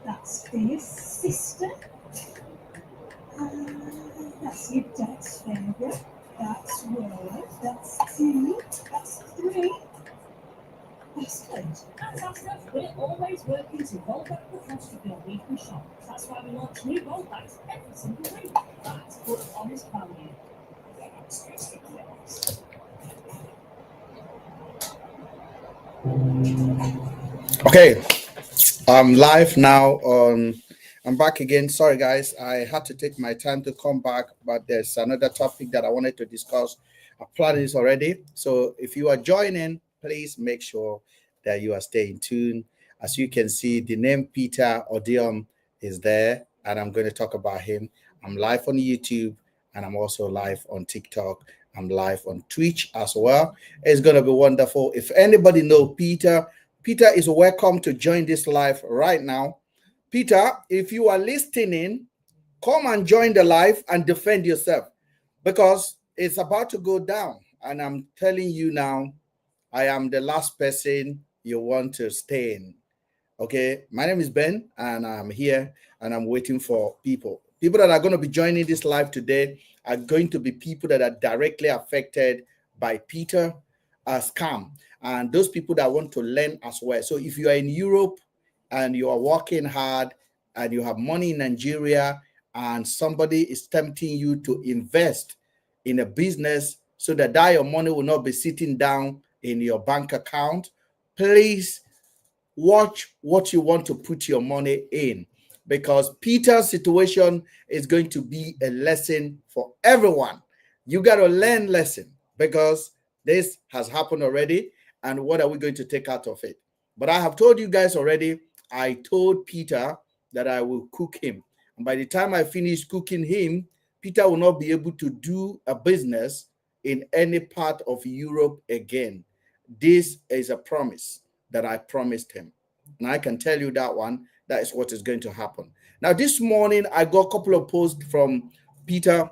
That's for your sister. That's your dad's favourite. That's Word. That's 2. That's 3. That's good. Fantastic. We're always working to roll back the cost of your weekly shop. That's why we launch new rollbacks every single week. That's good, honest value. Okay, I'm live now on. I'm back again. Sorry, guys, I had to take my time to come back, but there's another topic that I wanted to discuss. I planned this already, so if you are joining, please make sure that you are staying tuned. As you can see, the name Peter Odium is there, and I'm going to talk about him. I'm live on YouTube, and I'm also live on TikTok. I'm live on Twitch as well. It's going to be wonderful. If anybody know Peter, Peter is welcome to join this live right now. Peter, if you are listening, come and join the live and defend yourself because it's about to go down. And I'm telling you now, I am the last person you want to stay in. Okay, my name is Ben and I'm here and I'm waiting for people. People that are going to be joining this live today are going to be people that are directly affected by Peter scam, and those people that want to learn as well. So if you are in Europe and you are working hard and you have money in Nigeria and somebody is tempting you to invest in a business so that your money will not be sitting down in your bank account, please watch what you want to put your money in, because Peter's situation is going to be a lesson for everyone. You got to learn lesson because this has happened already, and what are we going to take out of it? But I have told you guys already, I told Peter that I will cook him, and by the time I finish cooking him, Peter will not be able to do a business in any part of Europe again. This is a promise that I promised him. And I can tell you that one, that is what is going to happen. Now, this morning, I got a couple of posts from Peter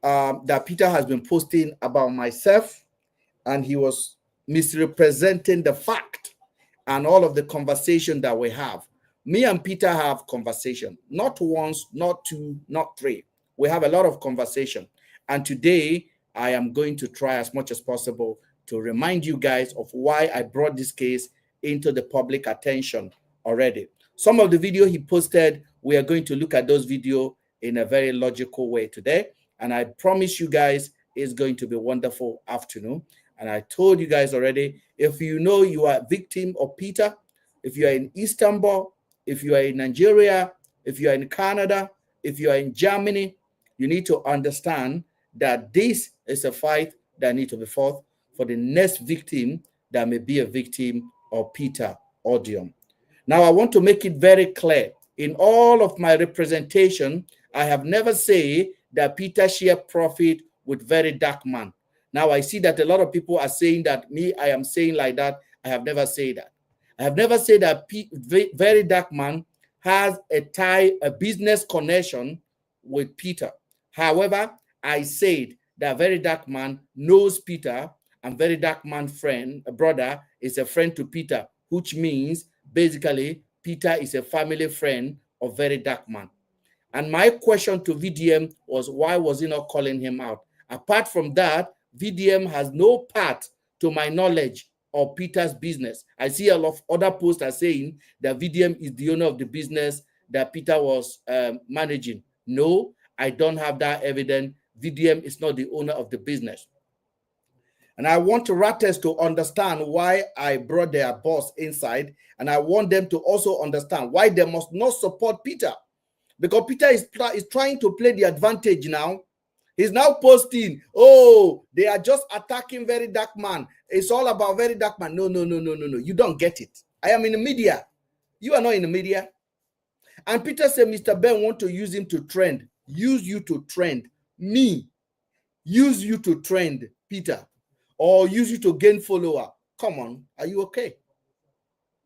that Peter has been posting about myself, and he was misrepresenting the fact and all of the conversation that we have. Me and Peter have conversation, not once, not two, not three. We have a lot of conversation. And today, I am going to try as much as possible to remind you guys of why I brought this case into the public attention already. Some of the video he posted, we are going to look at those video in a very logical way today. And I promise you guys, it's going to be a wonderful afternoon. And I told you guys already, if you know you are a victim of Peter, if you are in Istanbul, if you are in Nigeria, if you are in Canada, if you are in Germany, you need to understand that this is a fight that needs to be fought for the next victim that may be a victim of Peter Odium. Now, I want to make it very clear. In all of my representation, I have never said that Peter shared profit with very dark man. Now, I see that a lot of people are saying that I am saying like that. I have never said that. I have never said that very dark man has a business connection with Peter. However, I said that very dark man knows Peter, and very dark man a brother is a friend to Peter, which means basically Peter is a family friend of very dark man. And my question to VDM was, why was he not calling him out? Apart from that, VDM has no part to my knowledge of Peter's business. I see a lot of other posts are saying that VDM is the owner of the business that Peter was managing. No, I don't have that evidence. VDM is not the owner of the business. And I want Ratters to understand why I brought their boss inside. And I want them to also understand why they must not support Peter. Because Peter is trying to play the advantage now. He's now posting, oh, they are just attacking Very Dark Man. It's all about Very Dark Man. No. You don't get it. I am in the media. You are not in the media. And Peter said, Mr. Ben want to use him to trend. Use you to trend. Me. Use you to trend, Peter. Or use you to gain follower. Come on. Are you okay?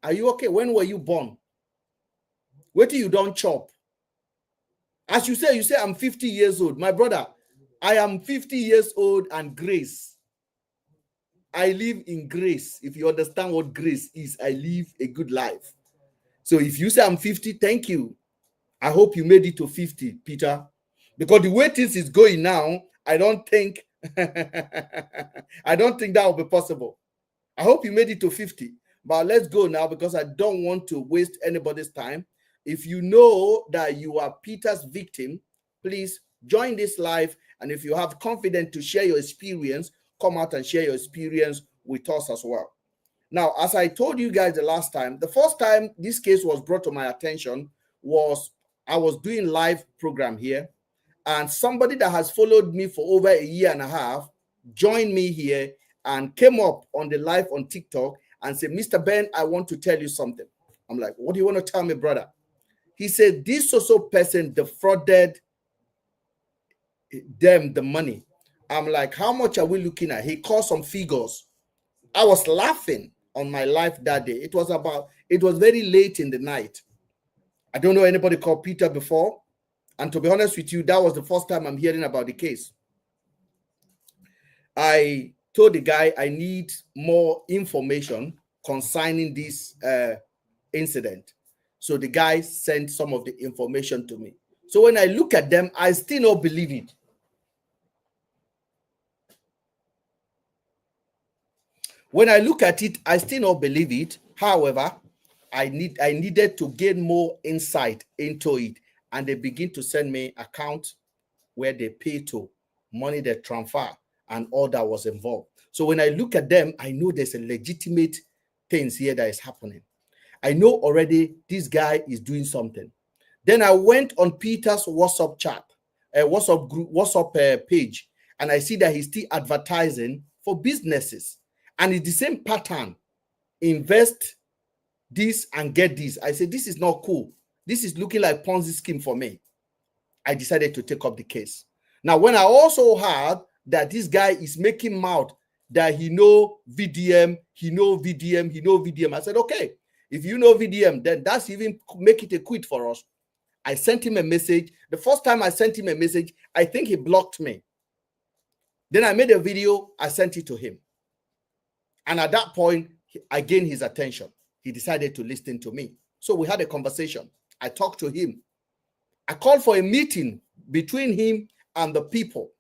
Are you okay? When were you born? Wait till you don't chop. As you say I'm 50 years old. My brother, I am 50 years old and grace. I live in grace. If you understand what grace is, I live a good life. So if you say I'm 50, thank you. I hope you made it to 50, Peter. Because the way things is going now, I don't think I don't think that will be possible. I hope you made it to 50. But let's go now because I don't want to waste anybody's time. If you know that you are Peter's victim, please join this live. And if you have confidence to share your experience, come out and share your experience with us as well. Now, as I told you guys the last time, the first time this case was brought to my attention was I was doing live program here, and somebody that has followed me for over a year and a half joined me here and came up on the live on TikTok and said, Mr. Ben, I want to tell you something. I'm like, what do you want to tell me, brother? He said, this so person defrauded them the money. I'm like, how much are we looking at? He called some figures. I was laughing on my life that day. It was very late in the night. I don't know anybody called Peter before. And to be honest with you, that was the first time I'm hearing about the case. I told the guy I need more information concerning this incident. So the guy sent some of the information to me. So when I look at them, I still don't believe it. When I look at it, I still don't believe it. However, I needed to gain more insight into it. And they begin to send me account where they pay to, money they transfer, and all that was involved. So when I look at them, I know there's a legitimate things here that is happening. I know already this guy is doing something. Then I went on Peter's WhatsApp chat, WhatsApp group, WhatsApp page, and I see that he's still advertising for businesses. And it's the same pattern. Invest this and get this. I said, this is not cool. This is looking like Ponzi scheme for me. I decided to take up the case. Now, when I also heard that this guy is making mouth that he know VDM, I said, okay, if you know VDM, then that's even make it a quit for us. I sent him a message. The first time I sent him a message, I think he blocked me. Then I made a video, I sent it to him. And at that point, I gained his attention. He decided to listen to me. So we had a conversation. I talked to him. I called for a meeting between him and the people.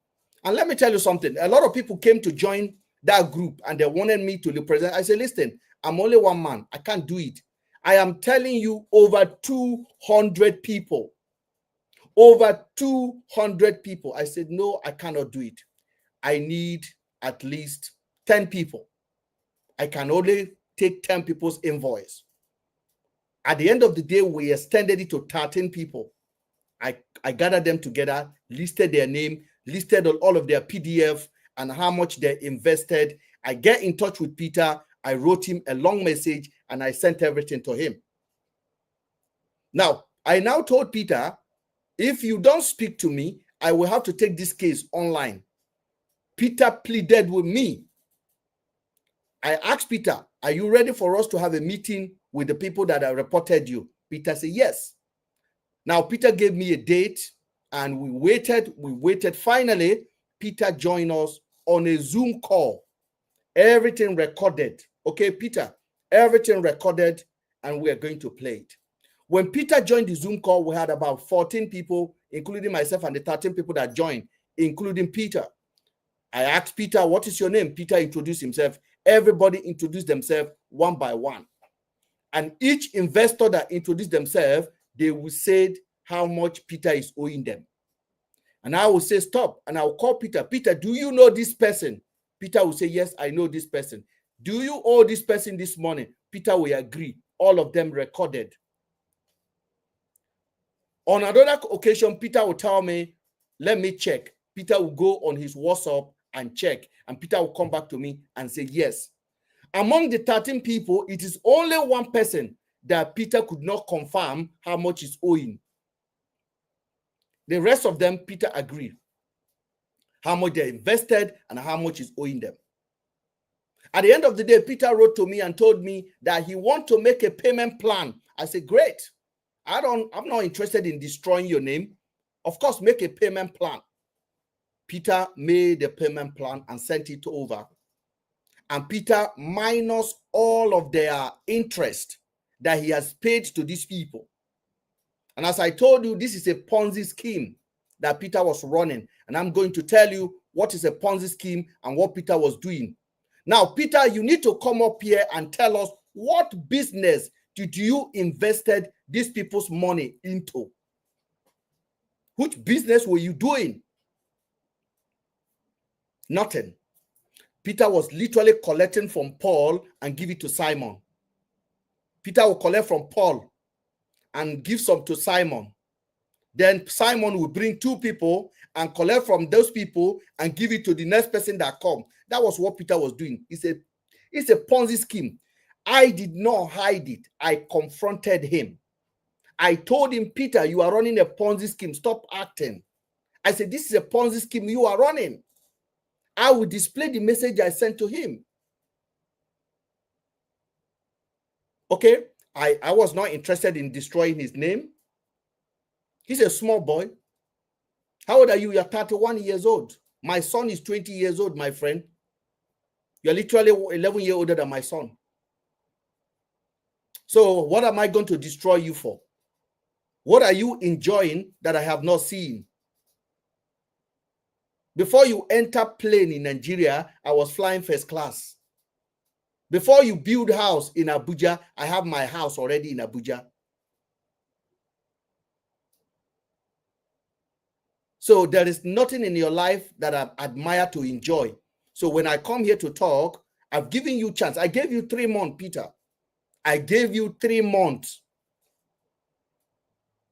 And let me tell you something. A lot of people came to join that group and they wanted me to represent. I said, listen, I'm only one man. I can't do it. I am telling you, over 200 people. Over 200 people. I said, no, I cannot do it. I need at least 10 people. I can only take 10 people's invoice. At the end of the day, we extended it to 13 people. I gathered them together, listed their name, listed all of their PDF and how much they invested. I get in touch with Peter. I wrote him a long message and I sent everything to him. Now, I now told Peter, if you don't speak to me, I will have to take this case online. Peter pleaded with me. I asked Peter, are you ready for us to have a meeting with the people that have reported you? Peter said, yes. Now, Peter gave me a date and we waited. Finally, Peter joined us on a Zoom call. Everything recorded. Okay, Peter, everything recorded and we are going to play it. When Peter joined the Zoom call, we had about 14 people, including myself and the 13 people that joined, including Peter. I asked Peter, what is your name? Peter introduced himself. Everybody introduced themselves one by one. And each investor that introduced themselves, they will say how much Peter is owing them. And I will say, stop. And I'll call Peter. Peter, do you know this person? Peter will say, yes, I know this person. Do you owe this person this money? Peter will agree. All of them recorded. On another occasion, Peter will tell me, let me check. Peter will go on his WhatsApp and check. And Peter will come back to me and say, yes. Among the 13 people, it is only one person that Peter could not confirm how much is owing. The rest of them, Peter agreed how much they invested and how much is owing them. At the end of the day, Peter wrote to me and told me that he wants to make a payment plan. I said, great. I'm not interested in destroying your name. Of course, make a payment plan. Peter made a payment plan and sent it over. And Peter minus all of their interest that he has paid to these people. And as I told you, this is a Ponzi scheme that Peter was running. And I'm going to tell you what is a Ponzi scheme and what Peter was doing. Now, Peter, you need to come up here and tell us what business did you invested these people's money into? Which business were you doing? Nothing. Peter was literally collecting from Paul and give it to Simon. Peter will collect from Paul and give some to Simon. Then Simon will bring 2 people and collect from those people and give it to the next person that come. That was what Peter was doing. It's a Ponzi scheme. I did not hide it. I confronted him. I told him, Peter, you are running a Ponzi scheme. Stop acting. I said, this is a Ponzi scheme you are running. I will display the message I sent to him. Okay, I was not interested in destroying his name. He's a small boy. How old are you? You're 31 years old. My son is 20 years old, my friend. You're literally 11 years older than my son. So what am I going to destroy you for? What are you enjoying that I have not seen? Before you enter plane in Nigeria, I was flying first class. Before you build house in Abuja, I have my house already in Abuja. So there is nothing in your life that I admire to enjoy. So when I come here to talk, I've given you a chance. I gave you 3 months, Peter. I gave you 3 months.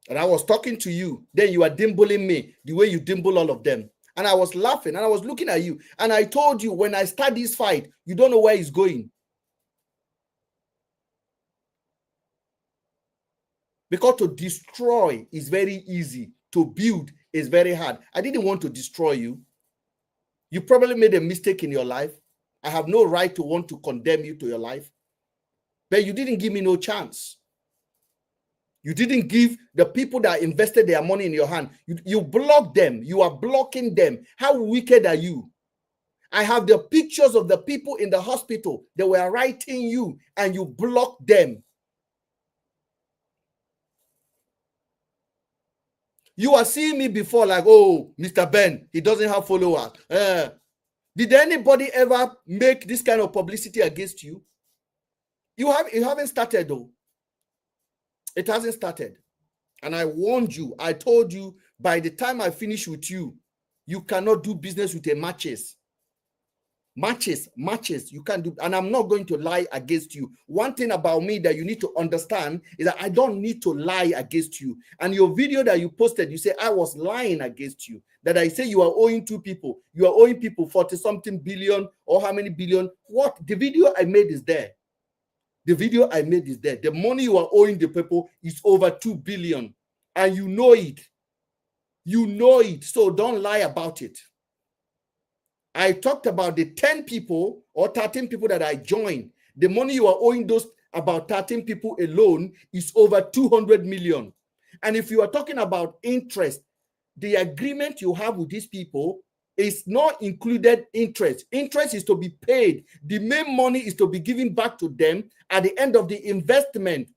And I was talking to you. Then you are dimbling me the way you dimble all of them. And I was laughing and I was looking at you. And I told you, when I start this fight, you don't know where it's going. Because to destroy is very easy. To build is very hard. I didn't want to destroy you. You probably made a mistake in your life. I have no right to want to condemn you to your life. But you didn't give me no chance. You didn't give the people that invested their money in your hand. You blocked them. You are blocking them. How wicked are you? I have the pictures of the people in the hospital. They were writing you and you blocked them. You are seeing me before like, oh, Mr. Ben, he doesn't have followers. Did anybody ever make this kind of publicity against you? You haven't started though. It hasn't started. And I warned you. I told you, by the time I finish with you, you cannot do business with a matches. Matches, you can't do. And I'm not going to lie against you. One thing about me that you need to understand is that I don't need to lie against you. And your video that you posted, you say I was lying against you. That I say you are owing 2 people. You are owing people 40-something billion or how many billion. What? The video I made is there. The video I made is there. The money you are owing the people is over 2 billion. And you know it. You know it. So don't lie about it. I talked about the 10 people or 13 people that I joined. The money you are owing those about 13 people alone is over 200 million. And if you are talking about interest, the agreement you have with these people is not included interest. Interest is to be paid. The main money is to be given back to them at the end of the investment.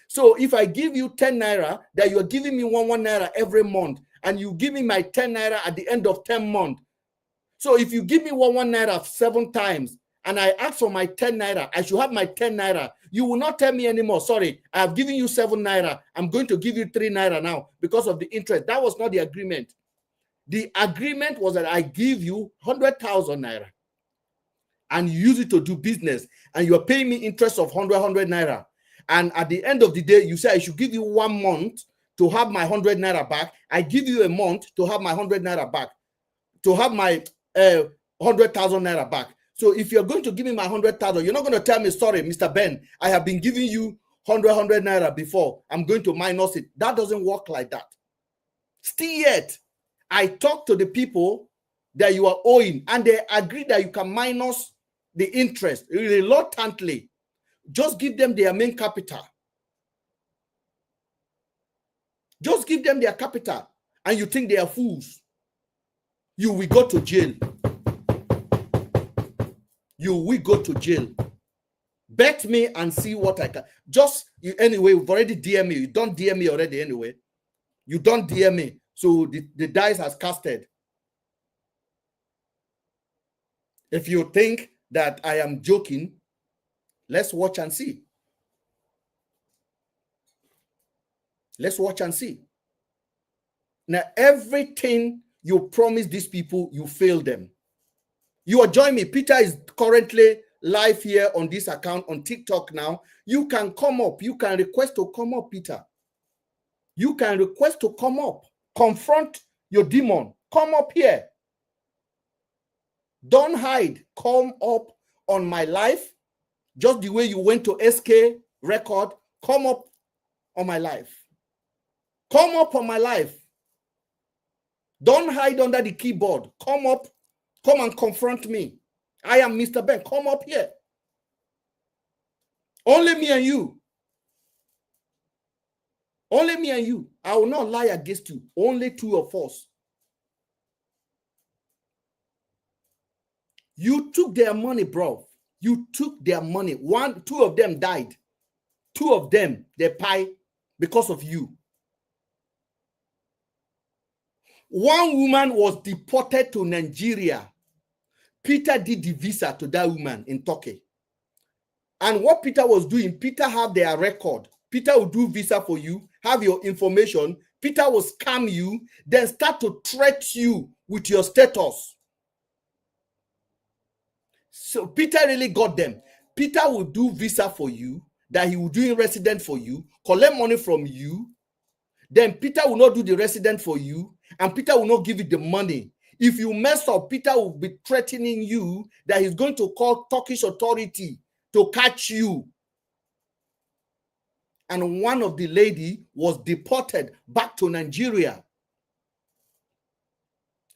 So if I give you 10 naira, that you're giving me one naira every month, and you give me my 10 naira at the end of 10 months. So if you give me one naira 7 times, and I ask for my 10 naira, I should have my 10 naira. You will not tell me anymore, sorry, I have given you 7 naira. I'm going to give you 3 naira now because of the interest. That was not the agreement. The agreement was that I give you 100,000 naira. and you use it to do business, and you're paying me interest of 100 naira. And at the end of the day, you say I should give you 1 month to have my 100 naira back. I give you a month to have my 100 naira back, to have my 100,000 naira back. So if you're going to give me my 100,000, you're not going to tell me, sorry, Mr. Ben, I have been giving you 100 naira before. I'm going to minus it. That doesn't work like that. Still yet, I talk to the people that you are owing, and they agree that you can minus the interest reluctantly. Just give them their main capital. Just give them their capital, and you think they are fools. You will go to jail. You will go to jail. Bet me and see what I can. Just, anyway, we've already DM me. You don't DM me already anyway. You don't DM me. So the dice has casted. If you think that I am joking, let's watch and see. Let's watch and see. Now, everything you promise these people, you fail them. You are joining me. Peter is currently live here on this account on TikTok now. You can come up. You can request to come up, Peter. You can request to come up. Confront your demon. Come up here. Don't hide. Come up on my life. Just the way you went to SK record. Come up on my life. Come up on my life. Don't hide under the keyboard. Come up. Come and confront me. I am Mr. Ben. Come up here. Only me and you. Only me and you. I will not lie against you. Only two of us. You took their money, bro. You took their money. Two of them died. Two of them, they pay because of you. One woman was deported to Nigeria. Peter did the visa to that woman in Turkey. And what Peter was doing, Peter had their record. Peter will do visa for you, have your information. Peter will scam you, then start to threat you with your status. So Peter really got them. Peter will do visa for you, that he will do in resident for you, collect money from you. Then Peter will not do the resident for you, and Peter will not give you the money. If you mess up, Peter will be threatening you that he's going to call Turkish authority to catch you. And one of the lady was deported back to Nigeria.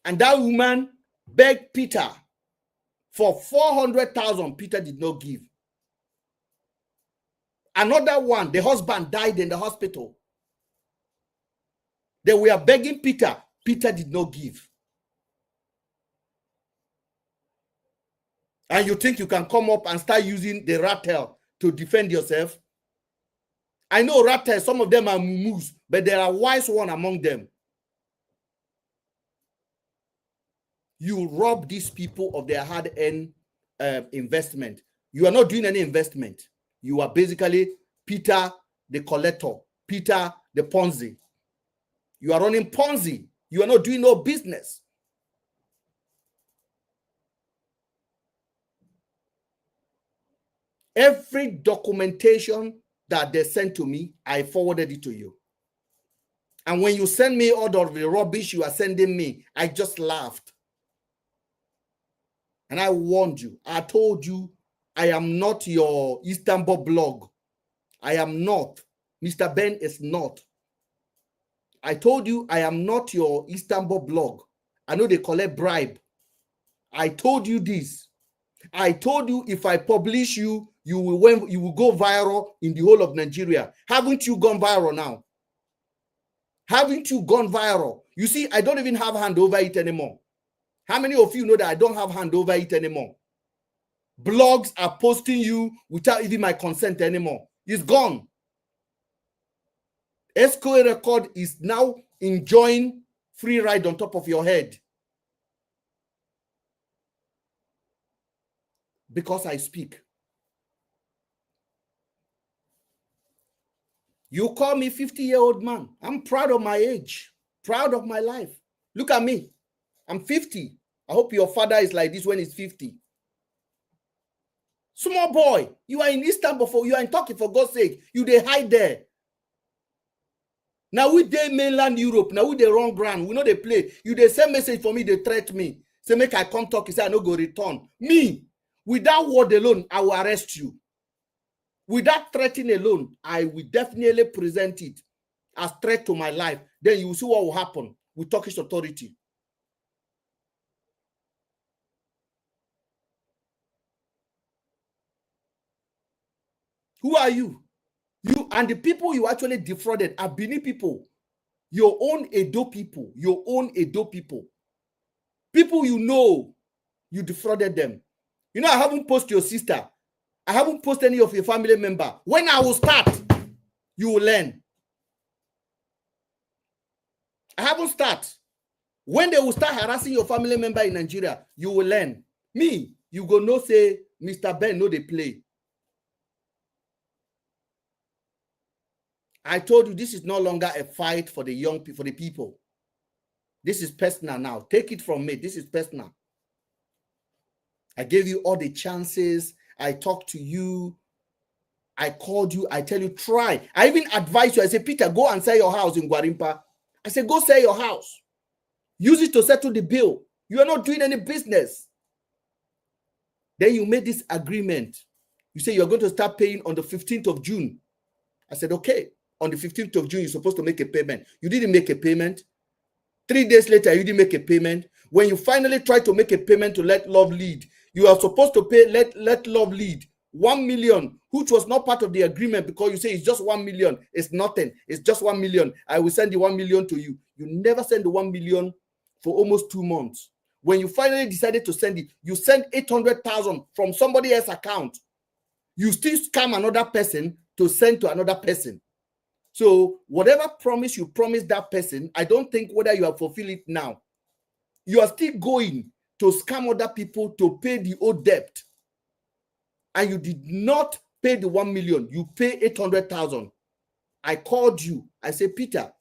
And that woman begged Peter for 400,000. Peter did not give. Another one, the husband died in the hospital. They were begging Peter. Peter did not give. And you think you can come up and start using the rattle to defend yourself? I know rattle, some of them are mumus, but there are wise ones among them. You rob these people of their hard-earned investment. You are not doing any investment. You are basically Peter the collector, Peter the Ponzi. You are running Ponzi. You are not doing no business. Every documentation that they sent to me, I forwarded it to you. And when you send me all of the rubbish you are sending me, I just laughed. And I warned you. I told you, I am not your Istanbul blog. I am not. Mr. Ben is not. I told you, I am not your Istanbul blog. I know they collect bribe. I told you this. I told you if I publish you, you will go viral in the whole of Nigeria. Haven't you gone viral now? Haven't you gone viral? You see, I don't even have hand over it anymore. How many of you know that I don't have hand over it anymore? Blogs are posting you without even my consent anymore. It's gone. SQA record is now enjoying free ride on top of your head. Because I speak. You call me 50-year-old man. I'm proud of my age. Proud of my life. Look at me. I'm 50. I hope your father is like this when he's 50. Small boy, you are in Istanbul, you are in Turkey, for God's sake. You they hide there. Now we dey mainland Europe. Now we dey wrong ground. We know they play. You they send message for me, they threat me. Say make I come talk. He say I no go return. Me, with that word alone, I will arrest you. With that threatening alone, I will definitely present it as threat to my life. Then you will see what will happen with Turkish authority. Who are you? You and the people you actually defrauded are Benin people. Your own Edo people. Your own Edo people. People you know, you defrauded them. You know, I haven't posted your sister. I haven't posted any of your family member. When I will start, you will learn. I haven't started. When they will start harassing your family member in Nigeria, you will learn. Me, you go no say, Mr. Ben, no they play. I told you this is no longer a fight for the young people, for the people. This is personal now. Take it from me. This is personal. I gave you all the chances. I talked to you. I called you. I tell you, try. I even advise you. I say, Peter, go and sell your house in Guarimpa. I say, go sell your house. Use it to settle the bill. You are not doing any business. Then you made this agreement. You say you're going to start paying on the 15th of June. I said, okay. On the 15th of June, you're supposed to make a payment. You didn't make a payment. 3 days later, you didn't make a payment. When you finally try to make a payment to Let Love Lead, you are supposed to pay Let Love Lead 1 million, which was not part of the agreement, because you say it's just 1 million. It's nothing. It's just 1 million. I will send the 1 million to you. You never send the 1 million for almost 2 months. When you finally decided to send it, you sent 800,000 from somebody else's account. You still scam another person to send to another person. So whatever promise you promised that person, I don't think whether you have fulfilled it now. You are still going to scam other people to pay the old debt. And you did not pay the 1 million. You pay 800,000. I called you. I said, Peter,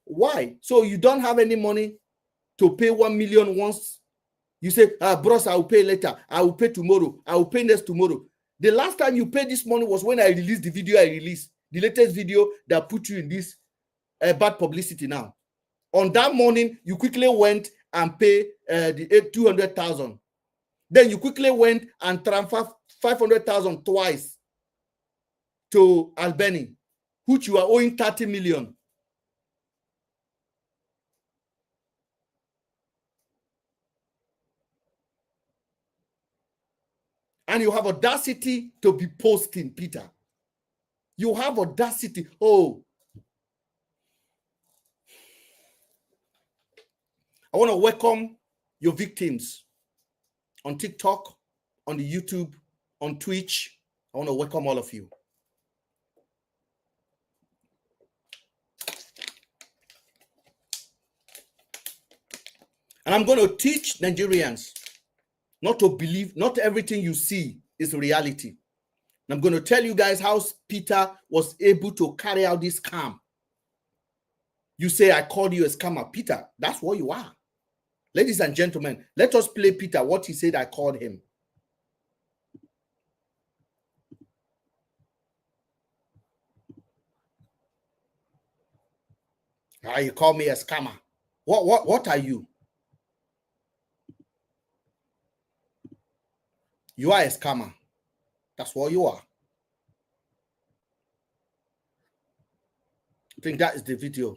why? So you don't have any money to pay 1 million once? You say, bros, I will pay later. I will pay tomorrow. I will pay next tomorrow. The last time you paid this money was when I released the video I released. The latest video that put you in this bad publicity now. On that morning, you quickly went and paid the 200,000. Then you quickly went and transferred 500,000 twice to Albany, which you are owing 30 million. And you have audacity to be posting, Peter. You have audacity. Oh, I want to welcome your victims on TikTok, on the YouTube, on Twitch. I want to welcome all of you. And I'm going to teach Nigerians not to believe, not everything you see is reality. And I'm going to tell you guys how Peter was able to carry out this scam. You say, I called you a scammer. Peter, that's what you are. Ladies and gentlemen, let us play Peter, what he said I called him. You call me a scammer. What are you? You are a scammer. That's what you are. I think that is the video.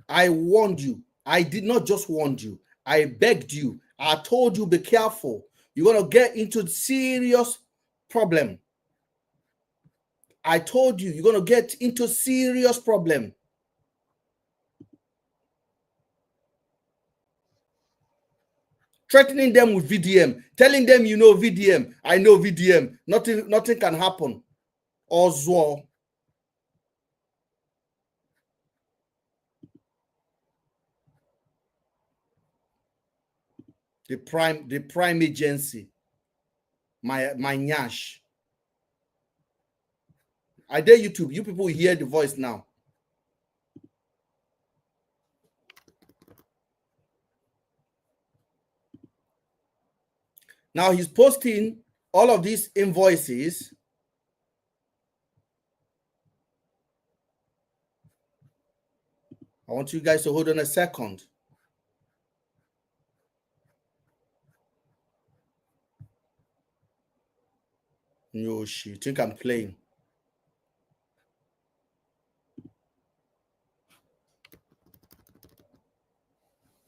I warned you. I did not just warn you. I begged you. I told you, be careful. You're going to get into serious problem. I told you, you're going to get into serious problem. Threatening them with VDM, telling them, you know VDM, I know VDM, nothing can happen. Oswald. The prime agency, my nyash. I dare YouTube, you people hear the voice now. Now he's posting all of these invoices. I want you guys to hold on a second. No shit, you think I'm playing?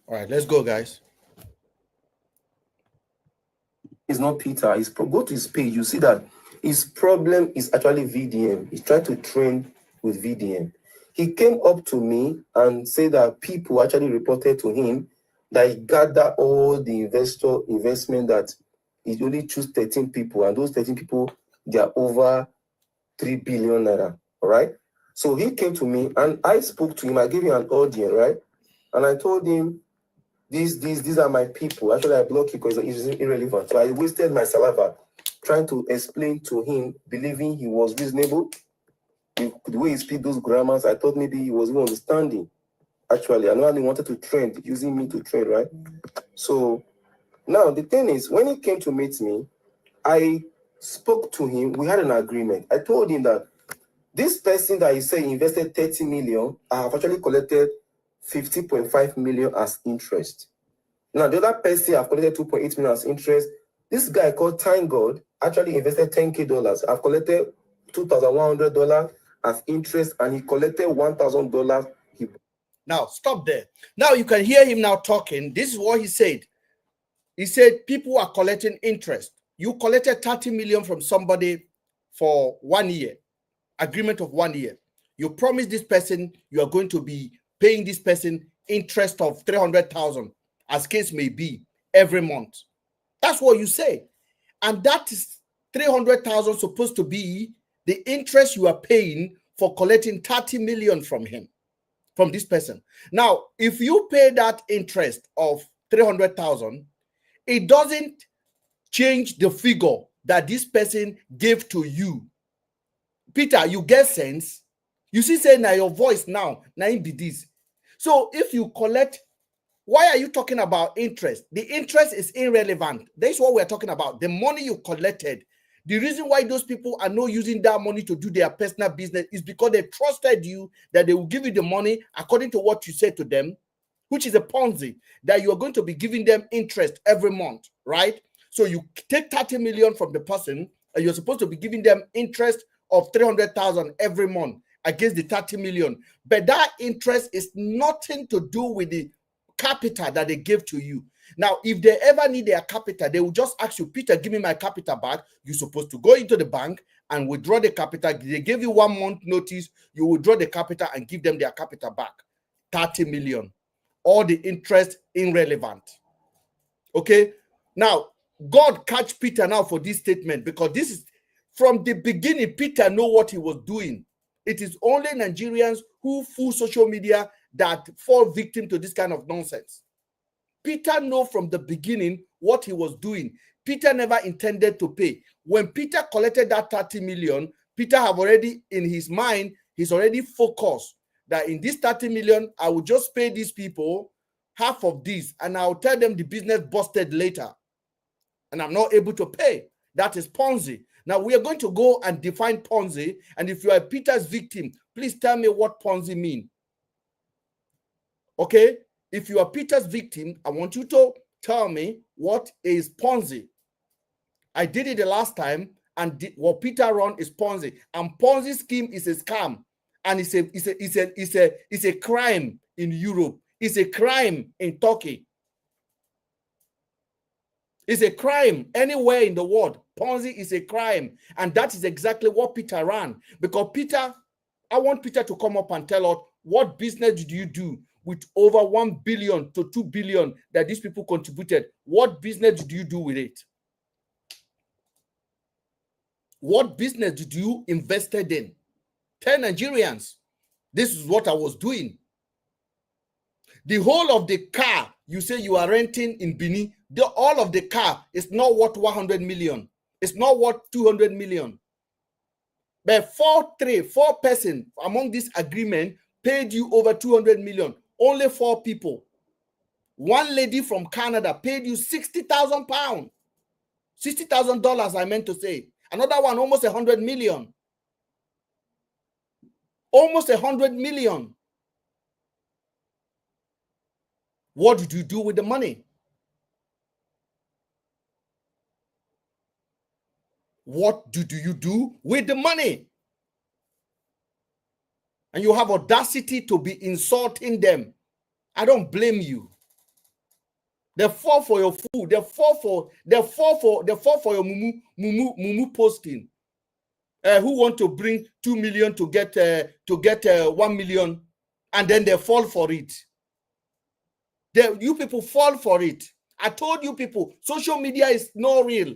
All right, let's go, guys. It's not Peter. Go to his page. You see that his problem is actually VDM. He's trying to train with VDM. He came up to me and said that people actually reported to him that he gathered all the investment, that he only choose 13 people, and those 13 people, they are over 3 billion naira. All right. So he came to me and I spoke to him. I gave him an audience, right? And I told him, these are my people. Actually, I blocked it because it's irrelevant. So I wasted my saliva trying to explain to him, believing he was reasonable. The way he speaks those grammars, I thought maybe he was even understanding. Actually, I know he wanted to trend, using me to trend, right? So now the thing is, when he came to meet me, I spoke to him. We had an agreement. I told him that this person that he said invested 30 million, I have actually collected 50.5 million as interest. Now, the other person I've collected 2.8 million as interest. This guy called Time God actually invested $10K. I've collected $2,100 as interest, and he collected $1,000. Now, stop there. Now, you can hear him now talking. This is what he said. He said, people are collecting interest. You collected 30 million from somebody for 1 year, agreement of 1 year. You promised this person you are going to be paying this person interest of 300,000, as case may be, every month. That's what you say. And that is 300,000 supposed to be the interest you are paying for collecting 30 million from him, from this person. Now, if you pay that interest of 300,000, it doesn't change the figure that this person gave to you. Peter, you get sense? You see, say now your voice now be this. So if you collect, why are you talking about interest? The interest is irrelevant. That's what we're talking about. The money you collected. The reason why those people are not using that money to do their personal business is because they trusted you that they will give you the money according to what you said to them, which is a Ponzi, that you are going to be giving them interest every month, right? So you take 30 million from the person and you're supposed to be giving them interest of 300,000 every month against the 30 million. But that interest is nothing to do with the capital that they gave to you. Now, if they ever need their capital, they will just ask you, Peter, give me my capital back. You're supposed to go into the bank and withdraw the capital. They give you 1 month notice. You withdraw the capital and give them their capital back. 30 million. All the interest irrelevant. Okay? Now, God catch Peter now for this statement, because this is from the beginning. Peter know what he was doing. It is only Nigerians who fool social media that fall victim to this kind of nonsense. Peter know from the beginning what he was doing. Peter never intended to pay. When Peter collected that 30 million, Peter have already in his mind, he's already focused that in this 30 million, I will just pay these people half of this, and I'll tell them the business busted later, and I'm not able to pay. That is Ponzi. Now we are going to go and define Ponzi, and if you are Peter's victim, please tell me what Ponzi mean. Okay? If you are Peter's victim, I want you to tell me what is Ponzi. I did it the last time, and what Peter run is Ponzi, and Ponzi scheme is a scam, and it's a crime in Europe. It's a crime in Turkey. It's a crime anywhere in the world. Ponzi is a crime, and that is exactly what Peter ran. Because Peter, I want Peter to come up and tell us, what business did you do with over 1 billion to 2 billion that these people contributed? What business did you do with it? What business did you invested in? Tell Nigerians, this is what I was doing. The whole of the car you say you are renting in Benin, all of the car is not worth 100 million. It's not worth 200 million. But four person among this agreement paid you over 200 million. Only 4 people. One lady from Canada paid you 60,000 pounds. $60,000, I meant to say. Another one, almost 100 million. Almost 100 million. What did you do with the money? What do you do with the money? And you have audacity to be insulting them. I don't blame you. They fall for your food. They fall for your mumu posting. Who want to bring 2 million to get 1 million, and then they fall for it. You people fall for it. I told you people, social media is not real.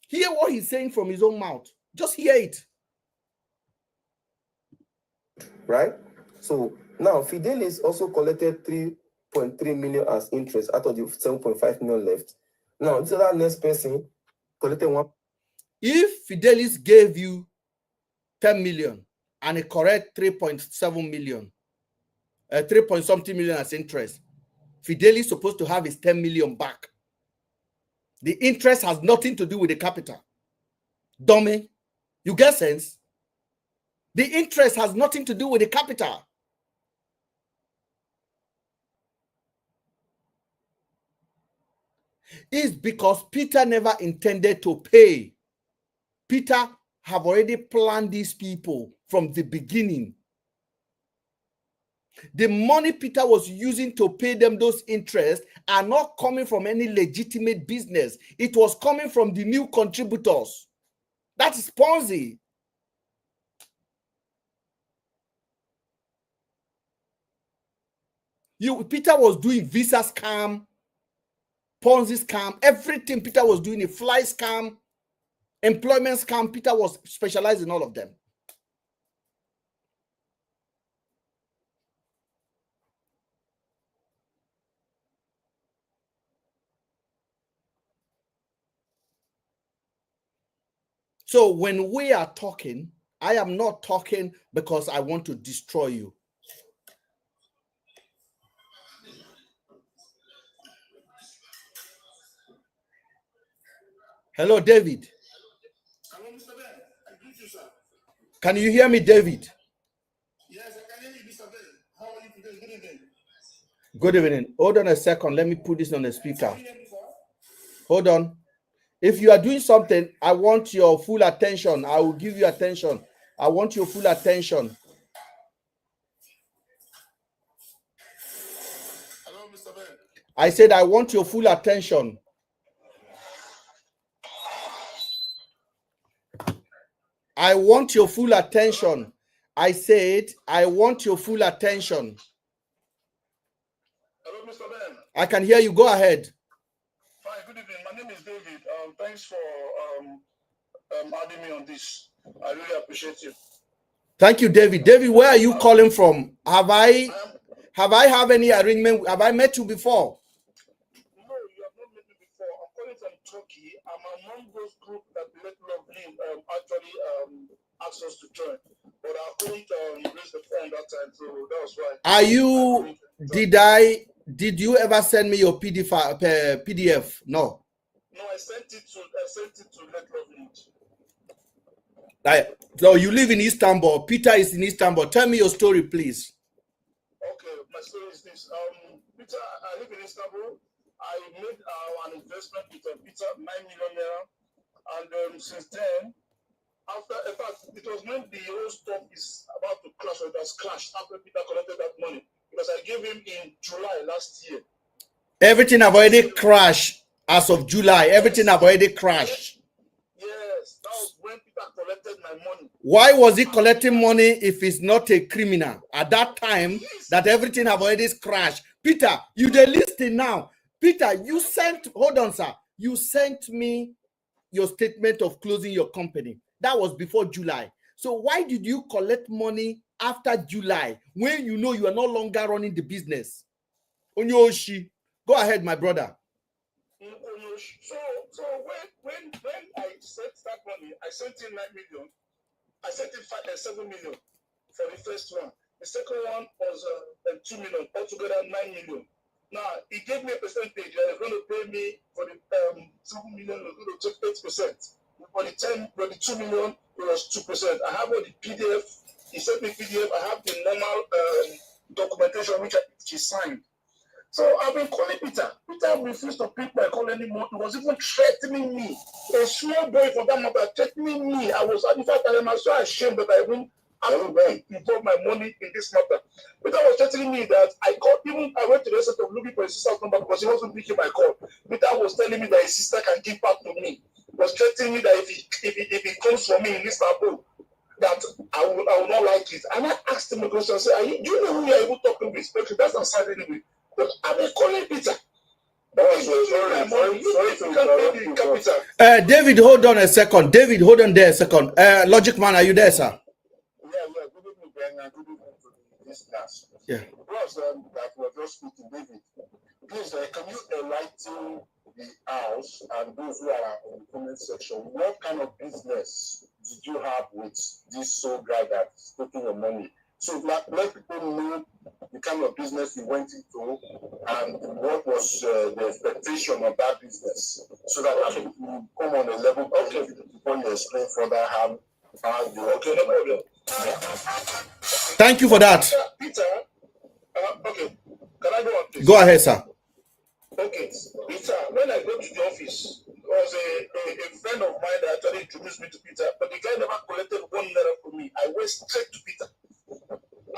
Hear what he's saying from his own mouth. Just hear it. Right? So now Fidelis also collected 3.3 million as interest out of the 7.5 million left. Now, this other next person collected one. If Fidelis gave you 10 million and a correct 3.7 million, 3 point something million as interest, Fidelis is supposed to have his 10 million back. The interest has nothing to do with the capital. Dummy, you get sense? The interest has nothing to do with the capital. It's because Peter never intended to pay. Peter have already planned these people from the beginning. The money Peter was using to pay them those interests are not coming from any legitimate business. It was coming from the new contributors. That is Ponzi. Peter was doing visa scam, Ponzi scam, everything Peter was doing, a fly scam, employment scam. Peter was specialized in all of them. So when we are talking, I am not talking because I want to destroy you. Hello, David. Hello, Mr. Ben. I greet you, sir. Can you hear me, David? Yes, I can hear you, Mr. Ben. How are you today? Good evening. Good evening. Hold on a second. Let me put this on the speaker. Can you hear me, sir? Hold on. If you are doing something, I want your full attention. I will give you attention. I want your full attention. Hello, Mr. Ben. I said I want your full attention. I want your full attention. I said I want your full attention. Hello, Mr. Ben. I can hear you. Go ahead. Fine, good evening. My name is David. Thanks for adding me on this. I really appreciate you. Thank you, David. David, where are you calling from? Have I have any arrangement? Have I met you before? No, you have not met me before. I'm calling from Turkey. I'm among those group that Let Lovely actually asked us to join. But I couldn't raise the phone that time, so that was why. Are you, did you ever send me your PDF? No. No, I sent it to Let Lovely. So you live in Istanbul. Peter is in Istanbul. Tell me your story, please. Okay, my story is this. Peter, I live in Istanbul. I made an investment with Peter, 9 million naira. And since then, in fact, it was when the whole stuff is about to crash, or it has crashed after Peter collected that money. Because I gave him in July last year. Everything have already crashed as of July. Everything have already crashed. Yes, that was when Peter collected my money. Why was he collecting money if he's not a criminal? At that time, that everything have already crashed. Peter, you the listing now. Peter, you sent, hold on, sir. You sent me your statement of closing your company. That was before July. So why did you collect money after July when you know you are no longer running the business? Onyoshi, go ahead, my brother. So when I sent that money, I sent in 9 million. I sent in 7 million for the first one. The second one was 2 million, altogether 9 million. Now, he gave me a percentage. He was going to pay me for the 7 million, he was going to take 8%. For the 2 million, it was 2%. I have all the PDF. He sent me PDF. I have the normal documentation which he signed. So I've been calling Peter. Peter refused to pick my call anymore. He was even threatening me. A small boy for that matter threatening me. In fact, I am so ashamed that I even involve my money in this matter. Peter was threatening me that I went to the rest of looking for his sister's number because he wasn't picking my call. Peter was telling me that his sister can give back to me. He was threatening me that if he comes for me in Istanbul, that I will not like it. And I asked him a question. I said, do you know who you are even talking with? That's not sad anyway. But I've been calling Peter. David, hold on a second. David, hold on there a second. Logic Man, are you there, sir? Yeah. Good evening, Ben, and good evening to the listeners. Yeah. Plus, that we're just speaking, David. Please, can you enlighten the house and those who are in the comment section? What kind of business did you have with this soul guy that's taking your money? So let people know the kind of business you went into and what was the expectation of that business, so that you come on a level before you explain further how you okay, no problem. Thank you for that. Peter, okay, can I go on, please? Go ahead, sir. Okay, Peter, when I go to the office, there was a friend of mine that actually introduced me to Peter, but the guy never collected 1 letter from me. I went straight to Peter.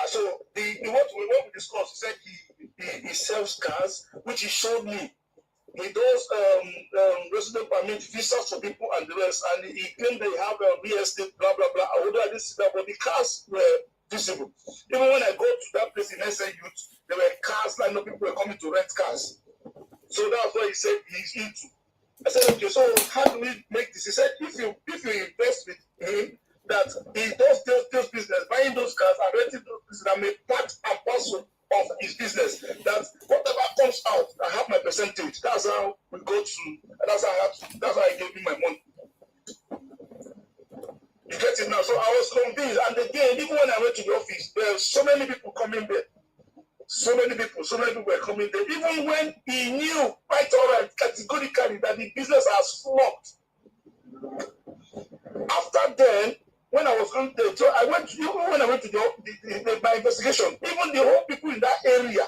So what we discussed, he said he sells cars, which he showed me. He does resident permit visas for people and the rest, and he claimed they have real estate, blah blah blah. Although I didn't see that, but the cars were visible. Even when I go to that place in SA Youth, there were cars lined up, people were coming to rent cars. So that's what he said he's into. I said, okay, so how do we make this? He said, if you invest with him, that he does those business, buying those cars and renting those business, that may part and parcel of his business. That whatever comes out, I have my percentage. That's how we go to. That's how I gave him my money. You get it now? So I was convinced, and again, even when I went to the office, there were so many people coming there. So many people were coming there. Even when he knew quite all right, categorically, that the business has flopped. After then, when I was going there, so when I went to my investigation, even the whole people in that area,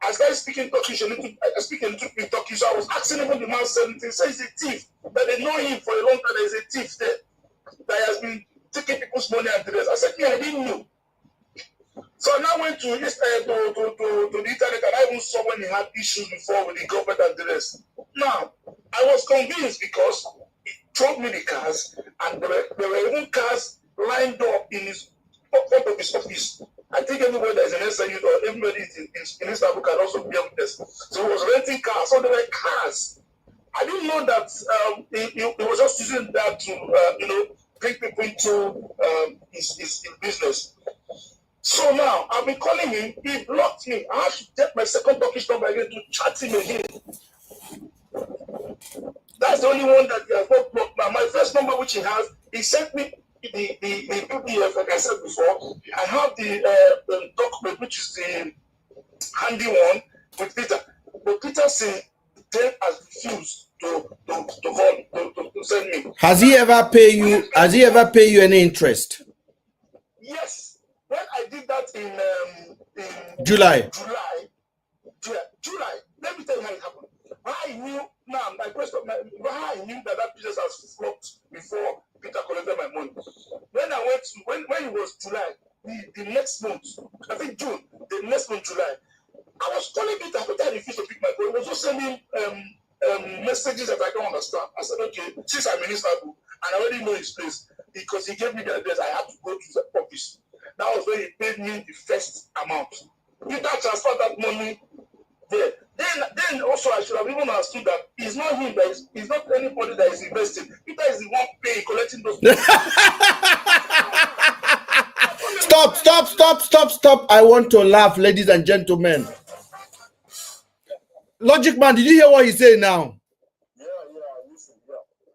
I started speaking Turkish, I speak a little bit Turkish. So I was asking even the man something. He says he's a thief, that they know him for a long time. There's a thief there that has been taking people's money and the rest. I said, yeah, I didn't know. So I now went to the internet, and I even saw when he had issues before with the government and the rest. Now, I was convinced because he told me the cars, and there were even cars lined up in his front of his office. I think anybody that is in SIU or everybody in Istanbul can also be able to this. So he was renting cars. So there were cars. I didn't know that he was just using that to bring people into his business. So now I've been calling him. He blocked me. I have to take my second Turkish number again to chat him again. That's the only one that he has not blocked. Now my first number, which he has, he sent me the PDF, like I said before. I have the document, which is the handy one with Peter. But Peter said then has refused to send me. Has he ever paid you? Has he ever paid you any interest? Yes. When I did that in July. Let me tell you how it happened. I knew now my question. I knew that business has flopped before Peter collected my money. When I went to when it was July, the next month, I think June, the next month July, I was calling Peter, but I refused to pick my call. He was just sending messages that I don't understand. I said, okay, since I'm in Istanbul and I already know his place, because he gave me the address, I had to go to the office. That was when he paid me the first amount. Peter transferred that money there. Then also I should have even understood that it's not him that it's not anybody that is investing. Peter is the one paying, collecting those money. Stop. I want to laugh, ladies and gentlemen. Logic Man, did you hear what he said now? Yeah, listen,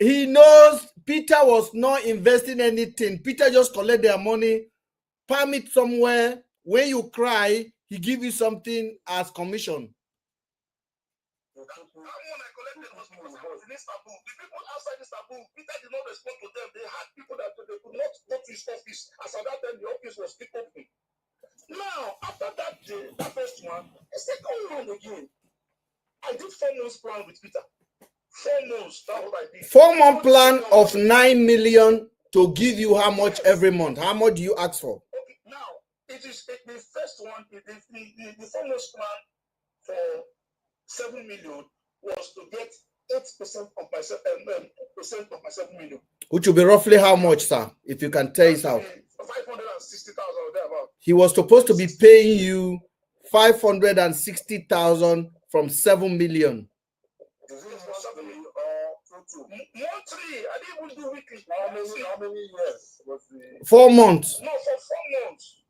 He knows Peter was not investing anything. Peter just collect their money, palm it somewhere. When you cry, he give you something as commission. one I collected was because I was in Istanbul. The people outside Istanbul, Peter did not respond to them. They had people that they could not go to his office. As at that time, the office was still open. Now, after that day, that first one, I said, come on again. I did 4 months plan with Peter. 4 months, that's what I did. 4-month plan of 9 million to give you how much every month? How much do you ask for? Okay, now, it is the first one, the 4 months plan for 7 million was to get 8% of my 7 million. Which will be roughly how much, sir? If you can tell us out. 560,000 or thereabout. He was supposed to be paying you 560,000 from 7 million. Is it 7 million or 2? 1 3. I didn't even do weekly. How many years was the 4 months. No, for 4 months.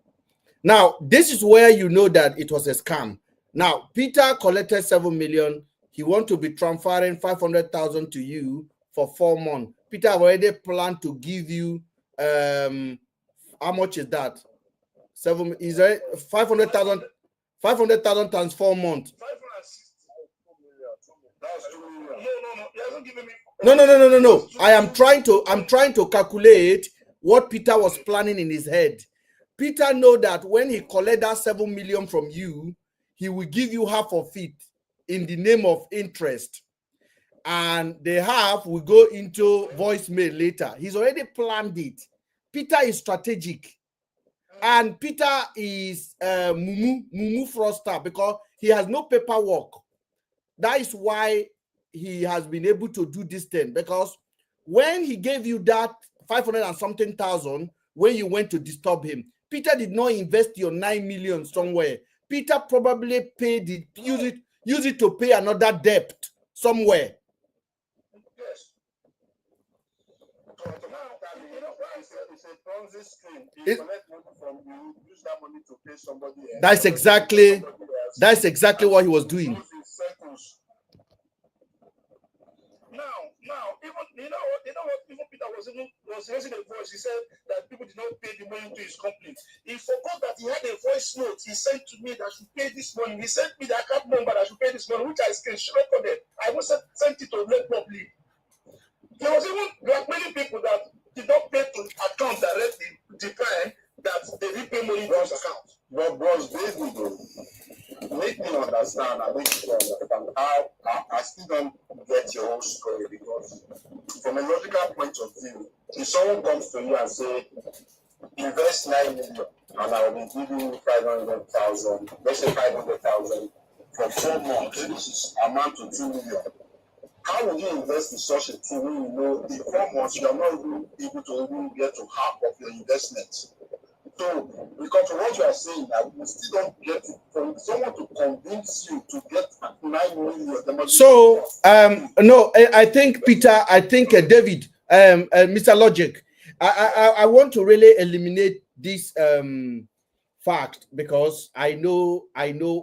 Now, this is where you know that it was a scam. Now, Peter collected 7 million. He wants to be transferring 500,000 to you for 4 months. Peter already planned to give you, how much is that? 7 is 500,000. 500,000 times 4 months. 560. That's 2 million. No. He hasn't given me. No. I'm trying to calculate what Peter was planning in his head. Peter know that when he collect that 7 million from you, he will give you half of it in the name of interest. And the half will go into voicemail later. He's already planned it. Peter is strategic. And Peter is mumu fraudster because he has no paperwork. That is why he has been able to do this thing. Because when he gave you that 500 and something thousand, when you went to disturb him, Peter did not invest your 9 million somewhere. Peter probably paid it, use it to pay another debt somewhere. Yes. It's a Ponzi scheme. You collect money from you, use that money to pay somebody else. That's exactly what he was doing. Now, even you know what? Even Peter was raising a voice. He said that people did not pay the money to his company. He forgot that he had a voice note. He sent to me that I should pay this money. He sent me the account number that I should pay this money, which I screenshotted. I was sent it to them properly. There was even blackmailing people that did not pay to account directly, decline that they didn't pay money to his account. But bros, David, make me understand and make you understand how I still don't get your whole story, because from a logical point of view, if someone comes to you and say, invest 9 million and I will be giving you 500,000, let's say 500,000 for 4 months, this is amount to 2 million. How will you invest in such a thing when you know in 4 months you are not even able to even get to half of your investment? So, because of what you are saying, that we still don't get it from someone to convince you to get 9 million. So, no, I think Peter, David, Mr. Logic, I want to really eliminate this fact, because I know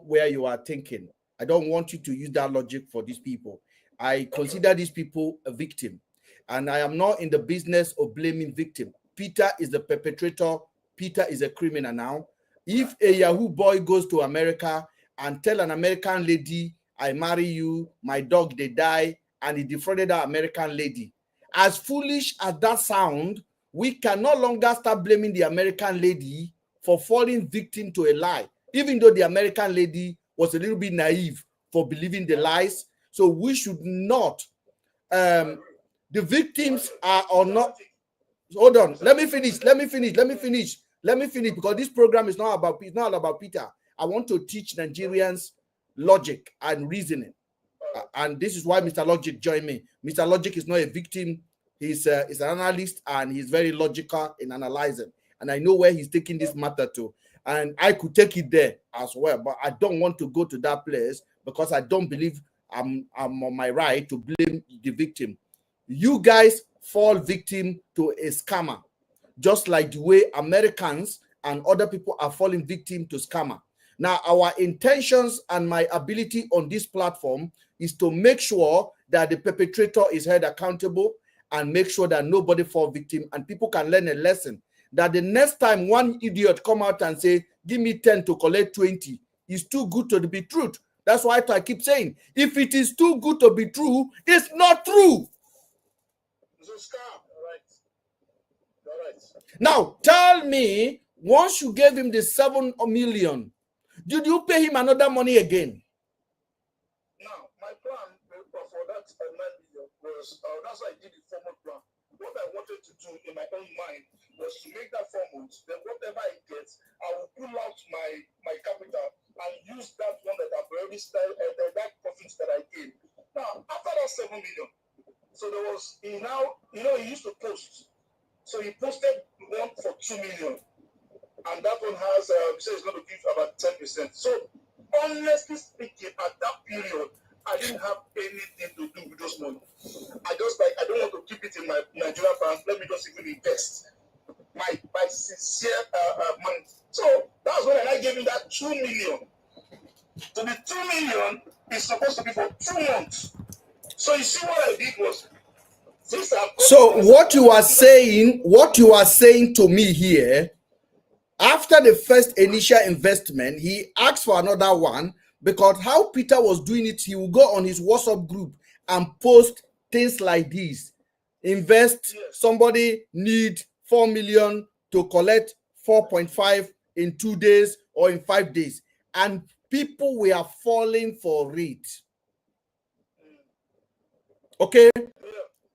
where you are thinking. I don't want you to use that logic for these people. I consider these people a victim, and I am not in the business of blaming victim. Peter is the perpetrator. Peter is a criminal now. If a Yahoo boy goes to America and tell an American lady, I marry you, my dog, they die, and he defrauded that American lady, as foolish as that sound, we can no longer start blaming the American lady for falling victim to a lie, even though the American lady was a little bit naive for believing the lies. So we should not, the victims are or not. Hold on, let me finish, because this program is not about Peter. I want to teach Nigerians logic and reasoning, and this is why Mr. Logic joined me. Mr. Logic is not a victim. He's an analyst, and he's very logical in analyzing, and I know where he's taking this matter to, and I could take it there as well, but I don't want to go to that place because I don't believe I'm on my right to blame the victim. You guys fall victim to a scammer, just like the way Americans and other people are falling victim to scammer. Now, our intentions and my ability on this platform is to make sure that the perpetrator is held accountable and make sure that nobody fall victim, and people can learn a lesson that the next time one idiot come out and say, give me 10 to collect 20, is too good to be truth. That's why I keep saying, if it is too good to be true, it's not true. It's a scam. All right. Now, tell me, once you gave him the 7 million, did you pay him another money again? Now, my plan for that 9 million was, that's why I did the formal plan. What I wanted to do in my own mind was to make that formal, then whatever I get, I will pull out my capital and use that one that I've already started, that profits that I gained. Now, after that 7 million, so there was, he used to post. So he posted one for 2 million. And that one has, he said he's going to give about 10%. So, honestly speaking, at that period, I didn't have anything to do with those money. I don't want to keep it in my Nigerian bank. Let me just even invest my sincere money. So that's when I gave him that 2 million. So the 2 million is supposed to be for 2 months. So you see what I did was, so what you are saying to me here, after the first initial investment, he asked for another one, because how Peter was doing it, he will go on his WhatsApp group and post things like this. Invest, somebody need 4 million to collect 4.5 in 2 days or in 5 days. And people were falling for it. Okay?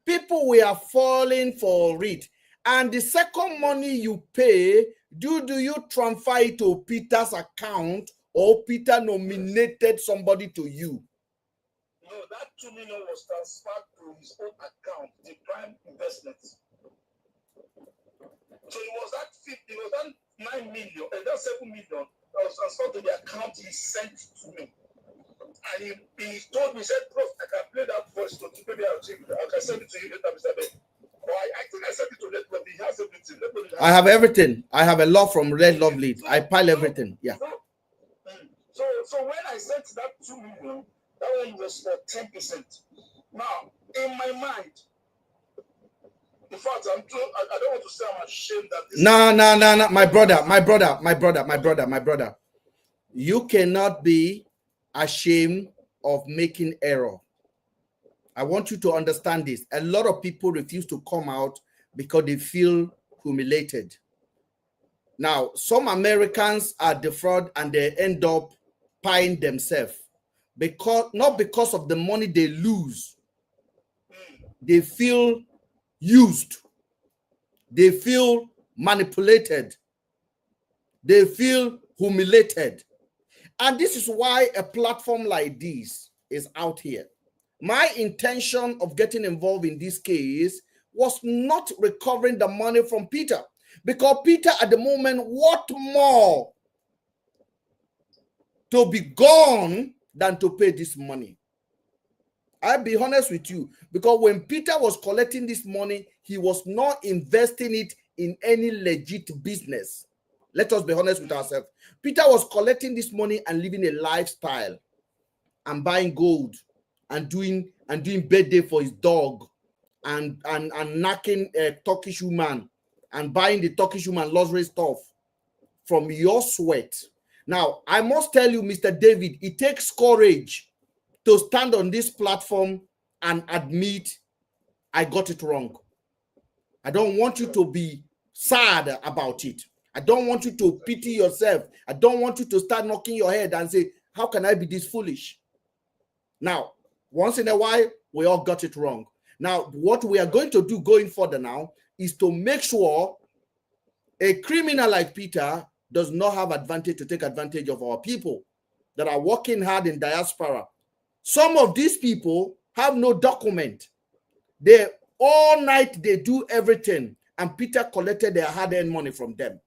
People were falling for it. And the second money you pay, do you transfer it to Peter's account, or Peter nominated somebody to you? No, that 2 million was transferred to his own account, the Prime Investments. So it was that 9 million, that 7 million that was transferred to the account he sent to me. And he told me, he said, Prof, I can play that voice to maybe I can send it to you later, Mr. Ben. I think I sent it to Red Lovely. He has everything. I have everything. I have a lot from Red Lovely. I pile everything. Yeah. So when I sent that 2 million, that one was for 10%. Now, in my mind, in fact, I don't want to say I'm ashamed that this. No, my brother. You cannot be ashamed of making error. I want you to understand this. A lot of people refuse to come out because they feel humiliated. Now, some Americans are defrauded and they end up paying themselves, not because of the money they lose. They feel used. They feel manipulated. They feel humiliated. And this is why a platform like this is out here. My intention of getting involved in this case was not recovering the money from Peter, because Peter at the moment, what more to be gone than to pay this money? I'll be honest with you, because when Peter was collecting this money, he was not investing it in any legit business. Let us be honest with ourselves. Peter was collecting this money and living a lifestyle and buying gold and doing birthday for his dog and knocking a Turkish woman and buying the Turkish woman luxury stuff from your sweat. Now, I must tell you, Mr. David, it takes courage to stand on this platform and admit I got it wrong. I don't want you to be sad about it. I don't want you to pity yourself. I don't want you to start knocking your head and say, how can I be this foolish? Now, once in a while, we all got it wrong. Now, what we are going to do going further now is to make sure a criminal like Peter does not have advantage to take advantage of our people that are working hard in diaspora. Some of these people have no document. They all night, they do everything, and Peter collected their hard-earned money from them.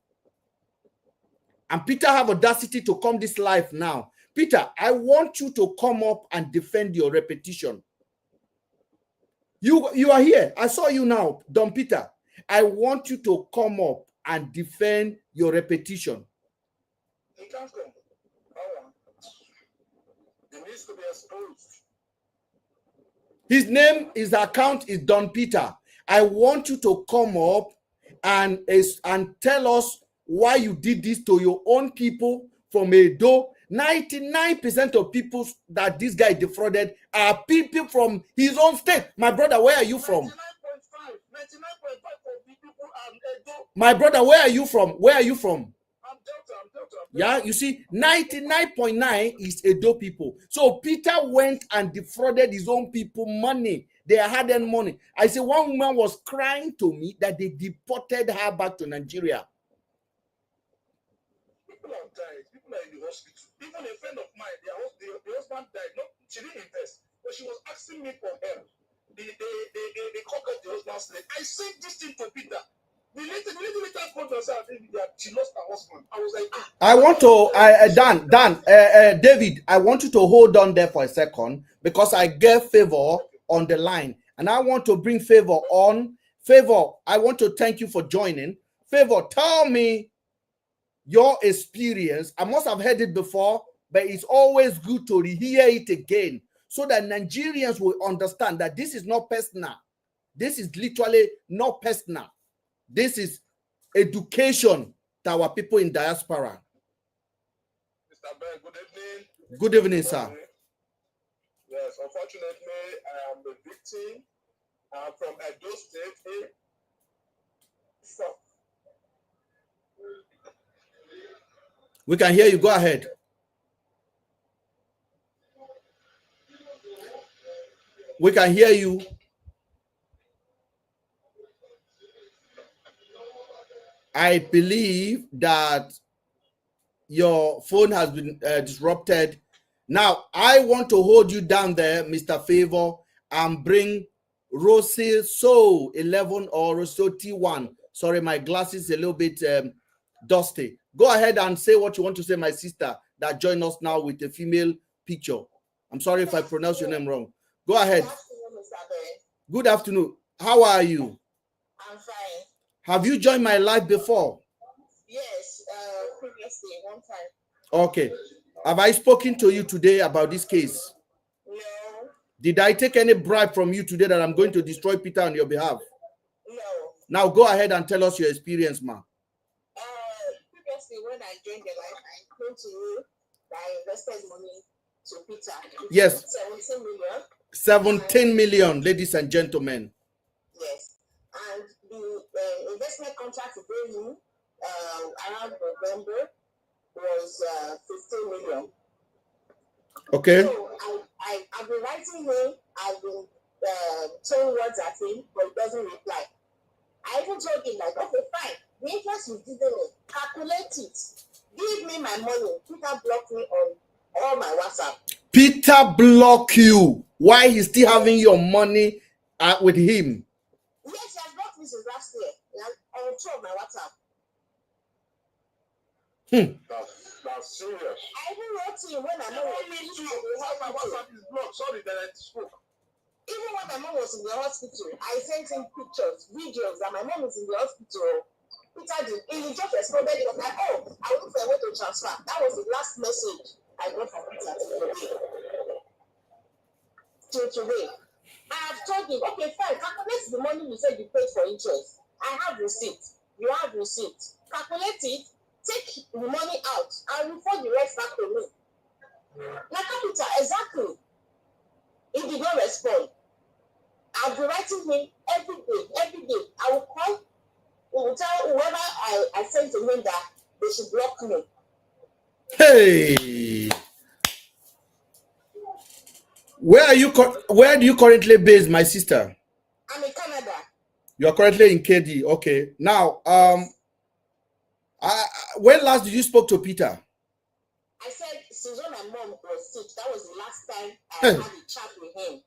And Peter have audacity to come this live now. Peter, I want you to come up and defend your reputation. You are here. I saw you now, Don Peter. I want you to come up and defend your reputation. He can't come. He needs to be exposed. His name, his account is Don Peter. I want you to come up and tell us why you did this to your own people from Edo 99% of people that this guy defrauded are people from his own state. My brother, where are you from? 99.5 of the people are Edo. My brother, where are you from? Where are you from? I'm Delta. Yeah, you see, 99.9 is Edo people. So Peter went and defrauded his own people money. They had earned money. I say one woman was crying to me that they deported her back to Nigeria. People have died. People are in the hospital. Even a friend of mine, the husband died. No, she didn't invest, but she was asking me for help. They cut off the husband's leg. I sent this thing to Peter. The lady later called us out that she lost her husband. I was like, I want to, David, I want you to hold on there for a second because I get Favor on the line and I want to bring Favor on. Favor, I want to thank you for joining. Favor, tell me your experience. I must have heard it before, but it's always good to hear it again so that Nigerians will understand that this is not personal. This is literally not personal. This is education to our people in diaspora. Mr. Ben, good evening. Good evening, sir. Yes, unfortunately, I am the victim. I'm from Edo State. So, we can hear you. Go ahead. We can hear you. I believe that your phone has been disrupted. Now, I want to hold you down there, Mr. Favor, and bring Rosie So 11 or Rosie T1. Sorry, my glasses a little bit dusty. Go ahead and say what you want to say, my sister, that joined us now with a female picture. I'm sorry if I pronounce your name wrong. Go ahead. Good afternoon, Mr. Ben. Good afternoon. How are you? I'm fine. Have you joined my live before? Yes, previously, one time. Okay. Have I spoken to you today about this case? No. Did I take any bribe from you today that I'm going to destroy Peter on your behalf? No. Now go ahead and tell us your experience, ma. Previously, when I joined the life, I came to you that I invested money to Peter. Yes. 17 million. 17 million, ladies and gentlemen. Yes. And the investment contract to pay you around November was 15 million. Okay. So I've been writing him, I've been throwing words at him, but he doesn't reply. I even told him, like, okay, fine. The interest you giving me, calculate it. Give me my money. Peter blocked me on all my WhatsApp. Peter blocked you. Why he's still having your money with him? Yes, he has blocked me since last year. On two of my WhatsApp. That's serious. I even wrote to him when my mom was in the my hospital. WhatsApp is blocked. Sorry that I spoke. Even when my mom was in the hospital, I sent him pictures, videos that my mom is in the hospital. Peter did. He just responded. He was like, oh, I will look for a way to transfer. That was the last message I got from Peter till today. I have told him, okay, fine, calculate the money you said you paid for interest. I have receipt. You have receipt. Calculate it, take the money out, and report the rest back to me. Like Peter, exactly. He did not respond. I'll be writing him every day. I will call, he will tell whoever I sent to him that they should block me. Hey. Where do you currently base, my sister? I'm in Canada. You are currently in KD. Okay. Now, when last did you spoke to Peter? I said since when my mom was sick, that was the last time I had a chat with him.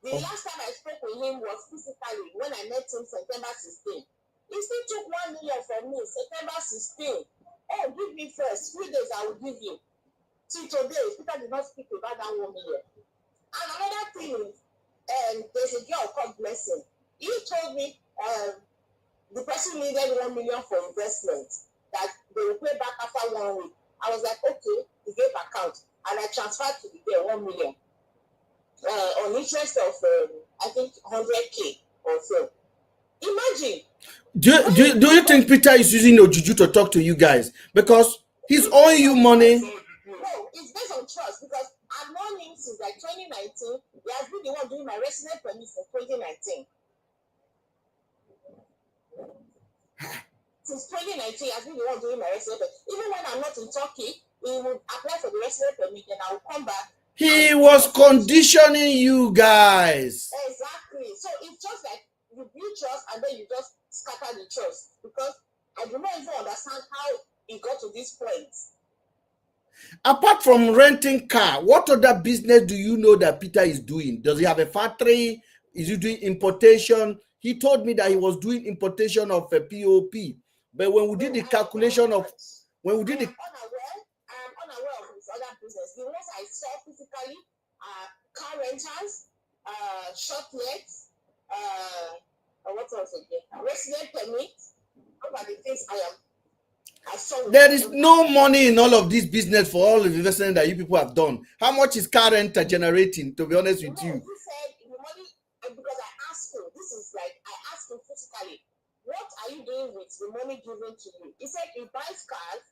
The last time I spoke with him was physically when I met him September 16. He still took 1 million from me September 16. Oh, give me first. 3 days I will give you. Till today, Peter did not speak about that 1 million. And another thing, there's a girl called Blessing. He told me the person needed 1 million for investment, that they will pay back after 1 week. I was like, okay, he gave account, and I transferred to the girl 1 million on interest of I think 100K or so. Imagine. Do you think Peter is using Ojuju to talk to you guys? Because he's owing you money. No, it's based on trust because I've known him since like 2019. He has been the one doing my resident permit since 2019. Since 2019, he has been the one doing my resident permit. Even when I'm not in Turkey, he will apply for the resident permit and I will come back. He was conditioning you guys. Exactly. So it's just like you build trust and then you just scatter the trust because I do not even understand how it got to this point. Apart from renting car, what other business do you know that Peter is doing? Does he have a factory? Is he doing importation? He told me that he was doing importation of a POP. But when we did the calculation of when we did the I'm unaware of his other business. The ones I saw physically are car rentals, short legs, what else again? Resident permit. Those are the things I saw. There is no money in all of this business for all of the investment that you people have done. How much is car renter generating, to be honest with you? He said the money, because I asked him, this is like, I asked him physically, what are you doing with the money given to you? He said he buys cars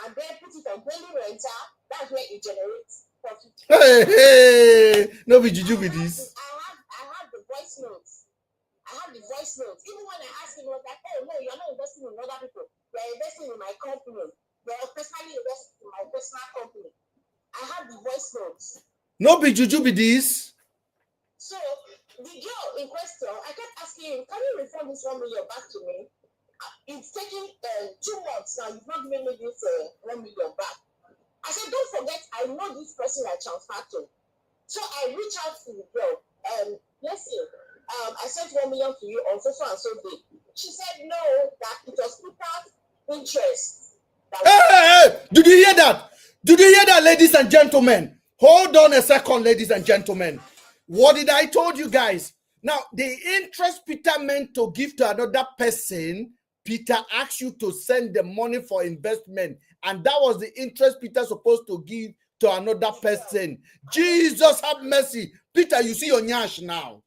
and then put it on daily renter. That's where it generates profit. Hey, no be juju with this. I have the voice notes. Even when I asked him, he was like, oh no, you're not investing in other people. You're investing in my company. You're personally investing in my personal company. I have the voice notes. No be juju with this. So the girl in question, I kept asking him, can you refund this 1 million back to me? It's taking 2 months now. You've not given me this 1 million back. I said, don't forget, I know this person I transferred to. So I reached out to the girl. Listen, I sent 1 million to you on so and so day. She said no, that it was Peter's interest. Hey, did you hear that? Did you hear that, ladies and gentlemen? Hold on a second, ladies and gentlemen. What did I told you guys? Now, the interest Peter meant to give to another person, Peter asked you to send the money for investment. And that was the interest Peter supposed to give to another person. Jesus have mercy. Peter, you see your nyash now.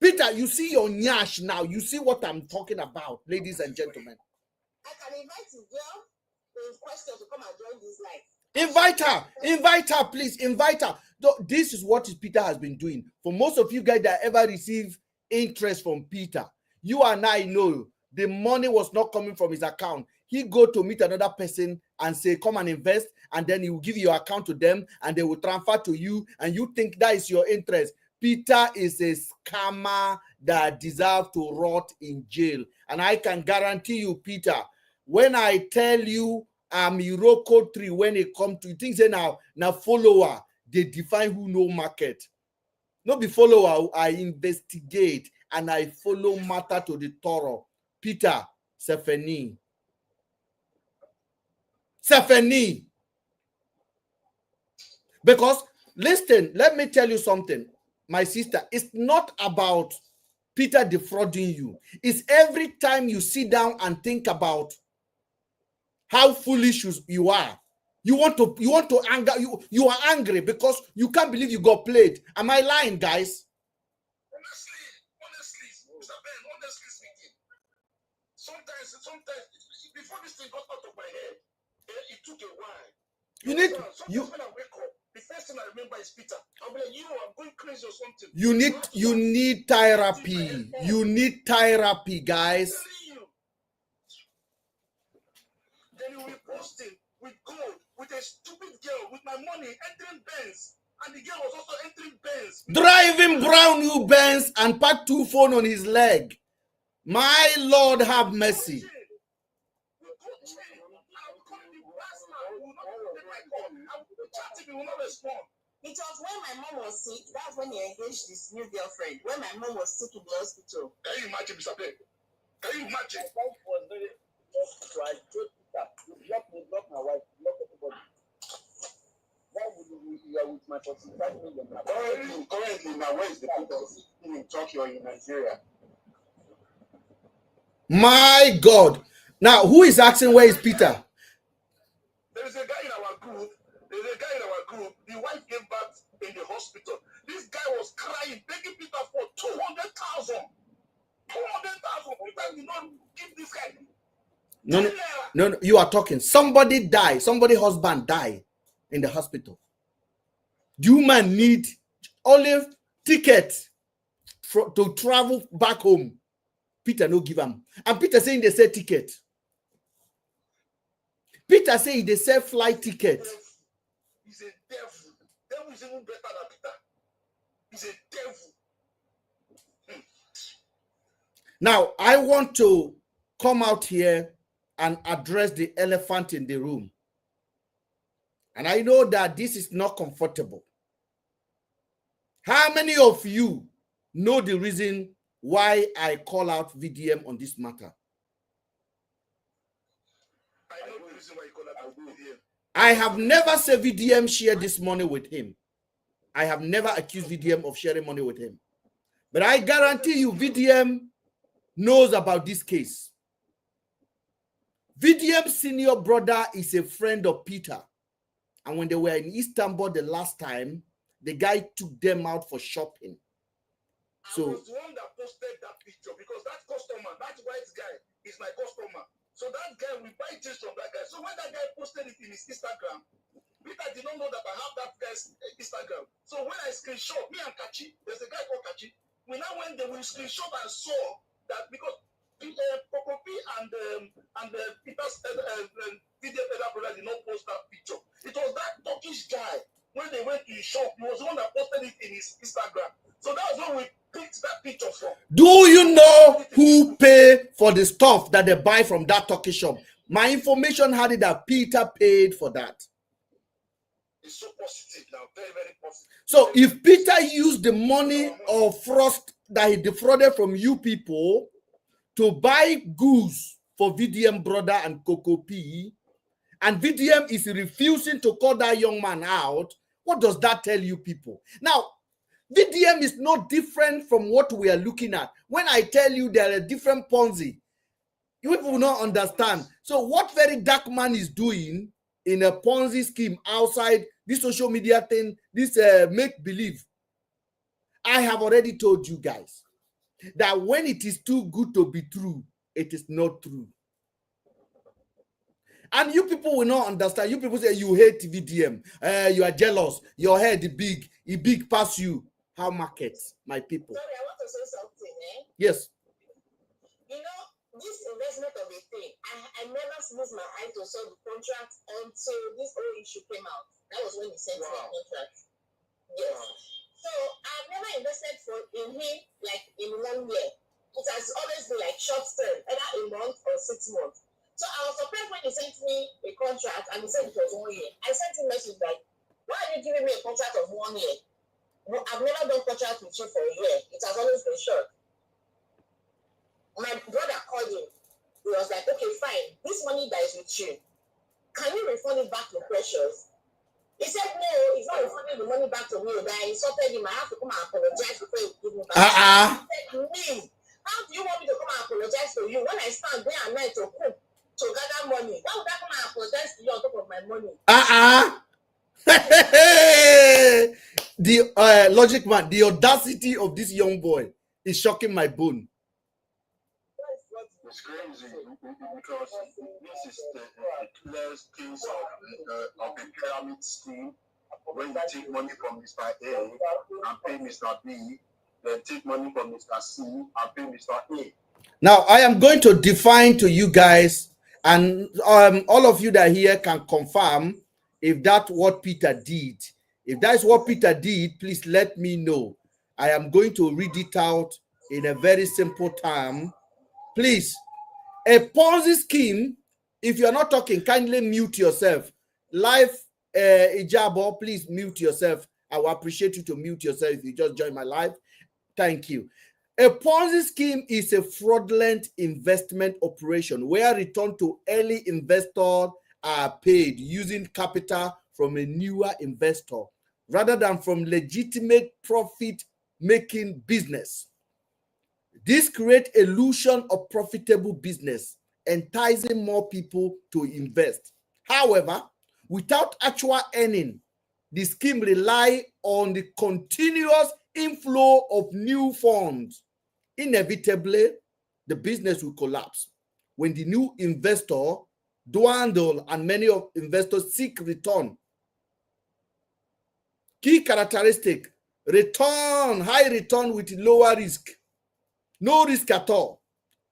Peter, you see your nyash now. You see what I'm talking about, ladies and gentlemen. I can invite the girl in question to come and join this life. Invite her, please. Invite her. This is what Peter has been doing. For most of you guys that ever receive interest from Peter, you and I know the money was not coming from his account. He go to meet another person and say, come and invest, and then he will give your account to them, and they will transfer to you, and you think that is your interest. Peter is a scammer that deserves to rot in jail. And I can guarantee you, Peter, when I tell you I'm Iroko 3, when it comes to things, now follower, they define who know market. Not be follower, I investigate and I follow matter to the thorough. Peter, Stephanie. Because, listen, let me tell you something, my sister. It's not about Peter defrauding you. It's every time you sit down and think about how foolish you are. You want to anger, you are angry because you can't believe you got played. Am I lying, guys? Honestly, Mr. Ben, honestly speaking, sometimes before this thing got out of my head, it took a while. When I wake up, the first thing I remember is Peter. I'm like, I'm going crazy or something. You need therapy. You need therapy, guys. Then you will be posting with gold, with a stupid girl, with my money, entering Benz. And the girl was also entering Benz. Driving brown new Benz and pack 2 phones on his leg. My Lord have mercy. It was when my mom was sick. That's when he engaged this new girlfriend. When my mom was sick in the hospital. Can you imagine, Mr. Ben? Can you imagine? My wife was very hospital. I told Peter, you block me, block my wife, block everybody. Why would you are with my 45 million? Currently, now where is the Peter? In Turkey or in Nigeria? My God. Now, who is asking where is Peter? There is a guy in our group. The wife gave birth in the hospital. This guy was crying, begging Peter for 200,000. 200,000. Peter did not give this guy. No, you are talking. Somebody died. Somebody's husband died. in the hospital. Do you man need only ticket to travel back home? Peter no give him. And Peter saying they sell ticket. Peter saying they sell flight ticket. He's a devil. Devil is even better than Peter. He's a devil. Now, I want to come out here and address the elephant in the room. And I know that this is not comfortable. How many of you know the reason why I call out VDM on this matter? I know the reason why you call out VDM. I have never said VDM shared this money with him. I have never accused VDM of sharing money with him. But I guarantee you, VDM knows about this case. VDM's senior brother is a friend of Peter. And when they were in Istanbul the last time, the guy took them out for shopping. So, I was the one that posted that picture because that customer, that white guy, is my customer. So that guy, we buy things from that guy. So when that guy posted it in his Instagram, Peter did not know that I have that guy's Instagram. So when I screenshot, me and Kachi, there's a guy called Kachi, we now went there, we screenshot and saw that because Pocopi and Peter's video brother did not post that picture. It was that Turkish guy, when they went to his shop, he was the one that posted it in his Instagram. So that was when we picked that picture from. do you know who pay for the stuff that they buy from that Turkish shop? My information had it that Peter paid for that. It's so positive now, very, very positive. So if Peter used the money of Frost that he defrauded from you people to buy goods for VDM brother and Coco P, and VDM is refusing to call that young man out, what does that tell you people? Now, VDM is not different from what we are looking at. When I tell you there are different Ponzi, you people will not understand. So what very dark man is doing in a Ponzi scheme outside this social media thing, this make-believe, I have already told you guys that when it is too good to be true, it is not true. And you people will not understand. You people say you hate VDM. You are jealous. Your head is big. It big past you. How markets, my people? Sorry, I want to say something, Yes. You know, this investment of a thing, I never lose my eye to saw the contract until this whole issue came out. That was when he sent me a contract. Yes. Wow. So I've never invested in him like in 1 year. It has always been like short term, either a month or 6 months. So I was surprised when he sent me a contract and he said it was 1 year. I sent him a message like, why are you giving me a contract of 1 year? I've never done contract with you for a year. It has always been short. My brother called him. He was like, okay, fine. This money that is with you, can you refund it back to Precious? He said, no, he's not refunding the money back to me. That I insulted him. I have to come and apologize before you give me back. He said, me, how do you want me to come and apologize to you when I stand day and night to cook, to gather money? Why would I come and apologize to you on top of my money? The logic man, the audacity of this young boy is shocking my bone. It's crazy because this is the clearest case of a pyramid scheme when you take money from Mr. A and pay Mr. B, then take money from Mr. C and pay Mr. A. Now, I am going to define to you guys, and all of you that are here can confirm if that's what Peter did. If that's what Peter did, please let me know. I am going to read it out in a very simple term. Please, a Ponzi scheme, if you're not talking, kindly mute yourself. Live Ijabo, please mute yourself. I will appreciate you to mute yourself if you just joined my live. Thank you. A Ponzi scheme is a fraudulent investment operation where return to early investors are paid using capital from a newer investor rather than from legitimate profit-making business. This creates illusion of profitable business, enticing more people to invest. However, without actual earning, the scheme relies on the continuous inflow of new funds. Inevitably, the business will collapse when the new investor dwindle and many of investors seek return Key characteristic: return, high return with lower risk. No risk at all.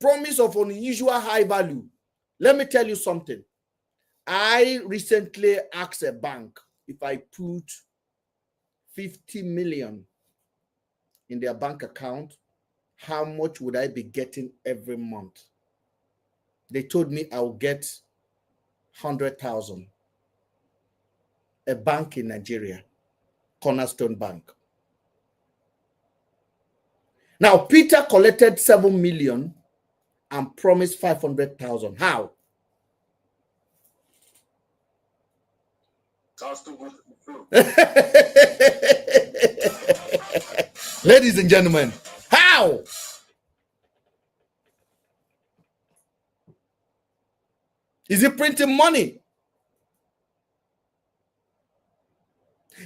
Promise of unusual high value. Let me tell you something. I recently asked a bank if I put 50 million in their bank account, how much would I be getting every month? They told me I will get 100,000. A bank in Nigeria, Cornerstone Bank. Now, Peter collected 7 million and promised 500,000. How? Sounds too good to be true. Ladies and gentlemen, how? Is he printing money?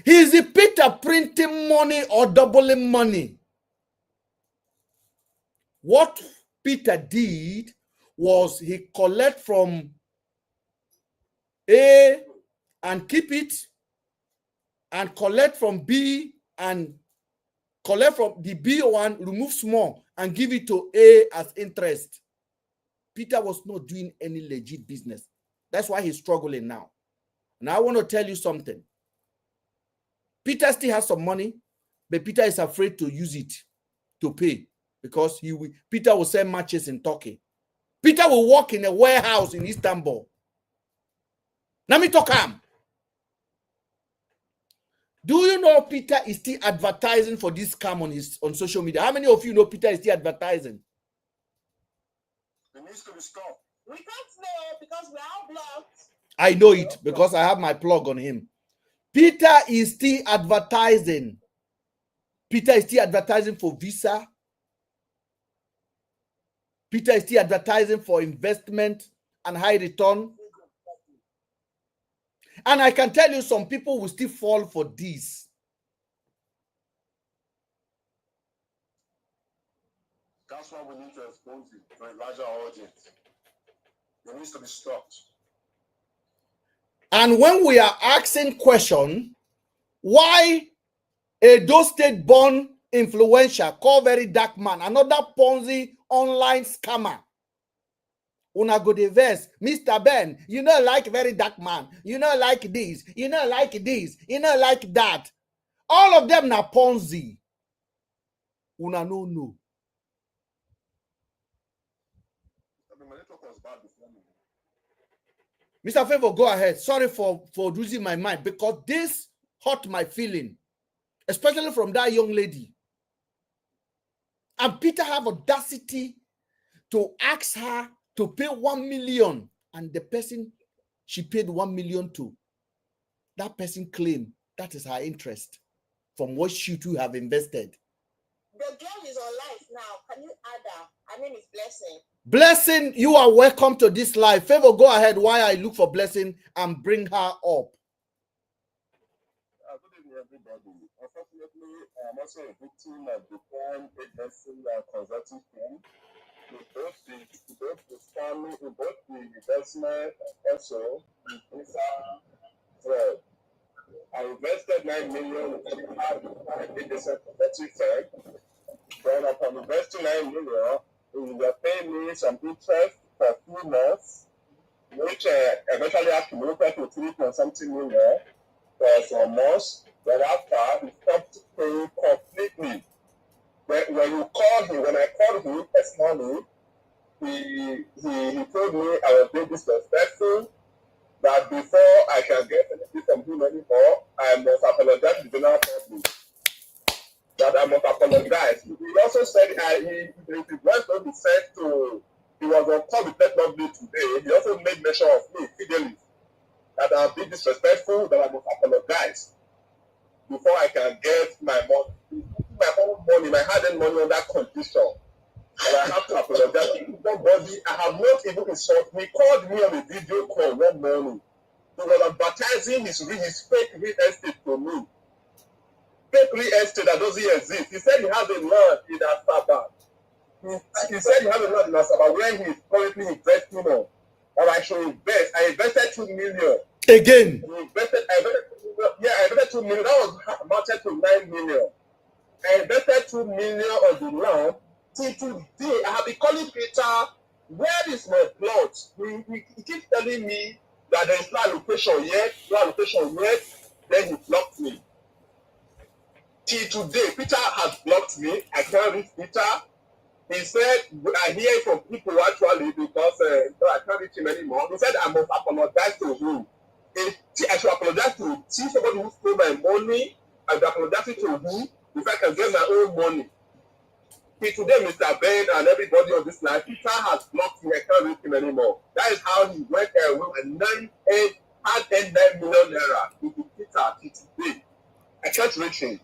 Is it Peter printing money or doubling money? What Peter did was he collect from A and keep it, and collect from B and collect from the B one, remove small and give it to A as interest. Peter was not doing any legit business. That's why he's struggling now. And I want to tell you something. Peter still has some money, but Peter is afraid to use it to pay because Peter will sell matches in Turkey. Peter will work in a warehouse in Istanbul. Let me talk him. Do you know Peter is still advertising for this scam on social media? How many of you know Peter is still advertising? It needs to be stopped. We can't know because we are all blocked. I know it because I have my plug on him. Peter is still advertising. Peter is still advertising for Visa. Peter is still advertising for investment and high return. And I can tell you some people will still fall for this. That's why we need to expose it to a larger audience. It needs to be stopped. And when we are asking question, why a those state-born influencer called Very Dark Man, another Ponzi online scammer, una go the verse, Mr. Ben, you know like Very Dark Man, you know like this, you know like this, you know like that. All of them na Ponzi. Una no know. My network was bad before me. Mr. Favor, go ahead. Sorry for losing my mind because this hurt my feeling, especially from that young lady. And Peter have audacity to ask her to pay 1 million, and the person she paid 1 million to, that person claimed that is her interest from what she too have invested. The girl is on live now. Can you add her? Her name is Blessing. Blessing, you are welcome to this live. Favor, go ahead while I look for Blessing and bring her up. Good evening, everybody. Unfortunately, I'm also a victim of the crime agency consulting firm. Both the family, both the investment and also the visa fraud. I invested 9 million in the consulting firm. Then upon investing 9 million, they were paying me some interest for 2 months, which eventually accumulated to 3.something million for some months. Then after, he stopped paying completely. When I called him personally, he told me I was being disrespectful, that before I can get anything from him anymore, I must apologize to the general public. That I must apologize. He also said he was on call with Technology today. He also made mention of me, Fidelis, that I'm being disrespectful, that I must apologize before I can get my money. My own money, my hard-earned money on that condition. And I have to apologize to nobody. I have not even insulted. He called me on a video call one morning. He was advertising his fake real estate to me. Fake real estate that doesn't exist. He said he has a land in Asaba. He said he has a land in Asaba where he is currently investing on. And I should invest. I invested 2 million. Again. I invested 2 million. That was amounted to 9 million. I invested 2 million on the land. Till today, I have been calling Peter, where is my plot? He keeps telling me that there is no allocation yet, then he blocked me. Till today, Peter has blocked me. I can't reach Peter. He said, I hear it from people actually because I can't reach him anymore. He said, I must apologize to him. I should apologize to somebody who stole my money. I should apologize to him if I can get my own money. Till today, Mr. Ben and everybody on this line, Peter has blocked me. I can't reach him anymore. That is how he went away and had 9 million naira into Peter till today. I can't reach him.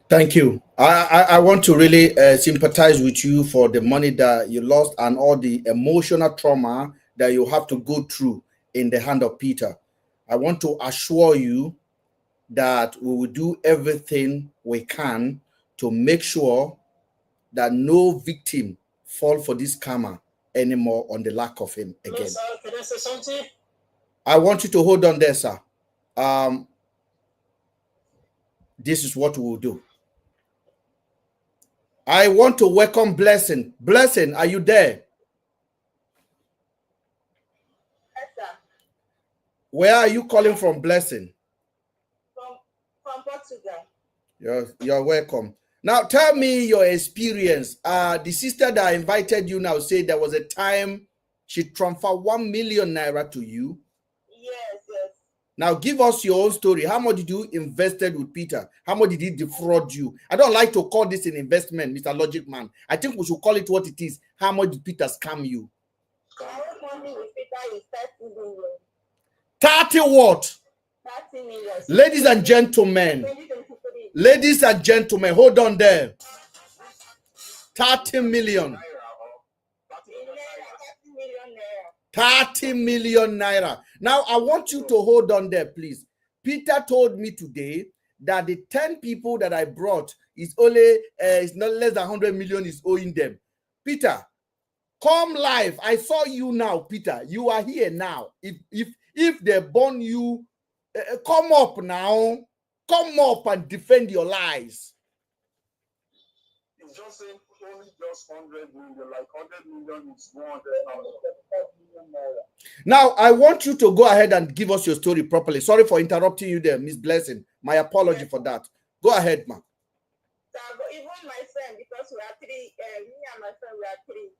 Thank you. I want to really sympathize with you for the money that you lost and all the emotional trauma that you have to go through in the hand of Peter. I want to assure you that we will do everything we can to make sure that no victim fall for this karma anymore on the lack of him again. Hello, sir. Can I say something? I want you to hold on there, sir. This is what we will do. I want to welcome Blessing. Blessing, are you there? Yes, sir. Where are you calling from, Blessing? From Portugal. You're welcome. Now, tell me your experience. The sister that invited you now said there was a time she transferred 1 million naira to you. Yes. Now, give us your own story. How much did you invested with Peter? How much did he defraud you? I don't like to call this an investment, Mr. Logic Man. I think we should call it what it is. How much did Peter scam you? Our money with Peter is 30 million. 30 what? 30 million. Ladies and gentlemen, hold on there. 30 million. 30 million naira. Now, I want you to hold on there, please. Peter told me today that the 10 people that I brought is only, it's not less than 100 million is owing them. Peter, come live. I saw you now, Peter. You are here now. If they burn you, come up now. Come up and defend your lies. It's just saying only just 100 million, like 100 million is 100,000. Now, I want you to go ahead and give us your story properly. Sorry for interrupting you there, Miss Blessing. My apology for that. Go ahead, ma. Even my friend, because we are three, me and my friend, we are three.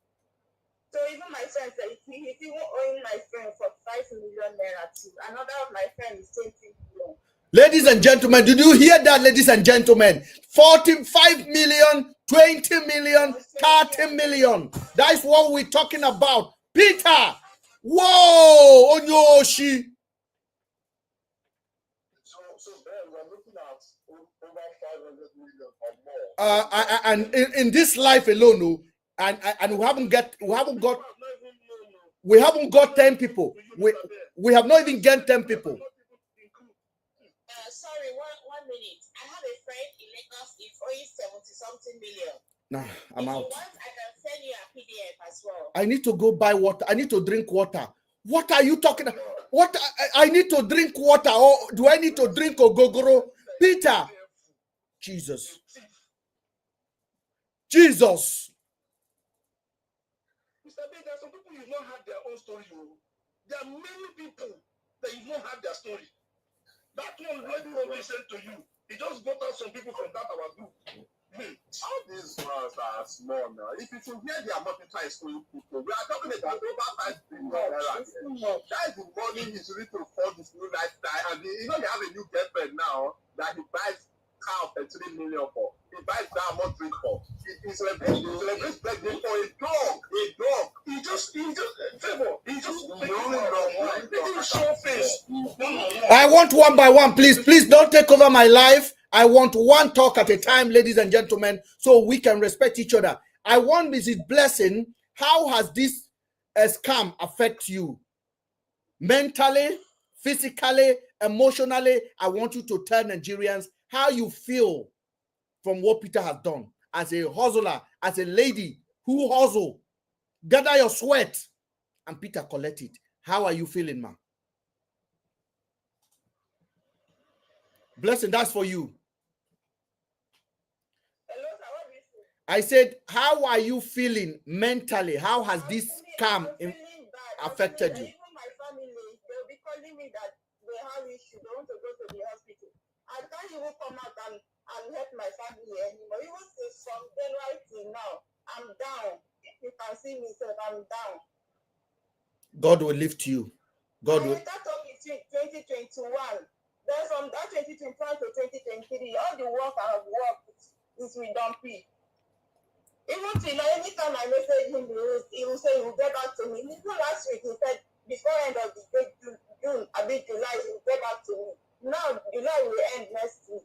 So even my friend said he's even owing my friend for 5 million naira too. Another of my friend is 20 million. Ladies and gentlemen, did you hear that, ladies and gentlemen? 45 million, 20 million, 30 million. That's what we're talking about. Peter! Whoa! Onyoshi! So Ben, we're looking at over 500 million or more. And in this life alone, and we haven't got 10 people. We have not even got 10 people. Sorry, one minute. I have a friend in Lagos. He's owing 70-something million. Nah, I'm out. If you want, I can send you a PDF as well. I need to go buy water. I need to drink water. What are you talking about? What? I need to drink water, or do I need to drink ogogoro? Peter. Jesus. Jesus. Mr. Ben, there are some people you've not had their own story. There are many people that you've not had their story. That one really listen to you. He just got out some people from that our group. All these ones are small now. If you should hear the amount of times people, we are talking about over 5 billion. That is the money he's really to fund his new lifestyle. And you know, he has a new girlfriend now that he buys car for 3 million for. He buys diamond drink for. He celebrates birthday for a dog. He just show face. I want one by one, please. Please don't take over my life. I want one talk at a time, ladies and gentlemen, so we can respect each other. I want Mrs. Blessing. How has this scam affect you? Mentally, physically, emotionally? I want you to tell Nigerians how you feel from what Peter has done. As a hustler, as a lady who hustle, gather your sweat, and Peter collect it. How are you feeling, ma? Blessing, that's for you. Hello, sir. What do you say? I said, how are you feeling mentally? How has this scam affected you? Even my family, they'll be calling me that they have issue. They want to go to the hospital. I can't even come out and help my family anymore. Even since from January till now, I'm down. If you can see me, sir, I'm down. God will lift you. God will. That up between 2021. Then from that 2021 to 2023, all the work I have worked is with Dumpy. Even till now, anytime I message him, he will say he will get back to me. Even last week, he said before end of the day, June, a bit July, he will get back to me. Now, July will end next week.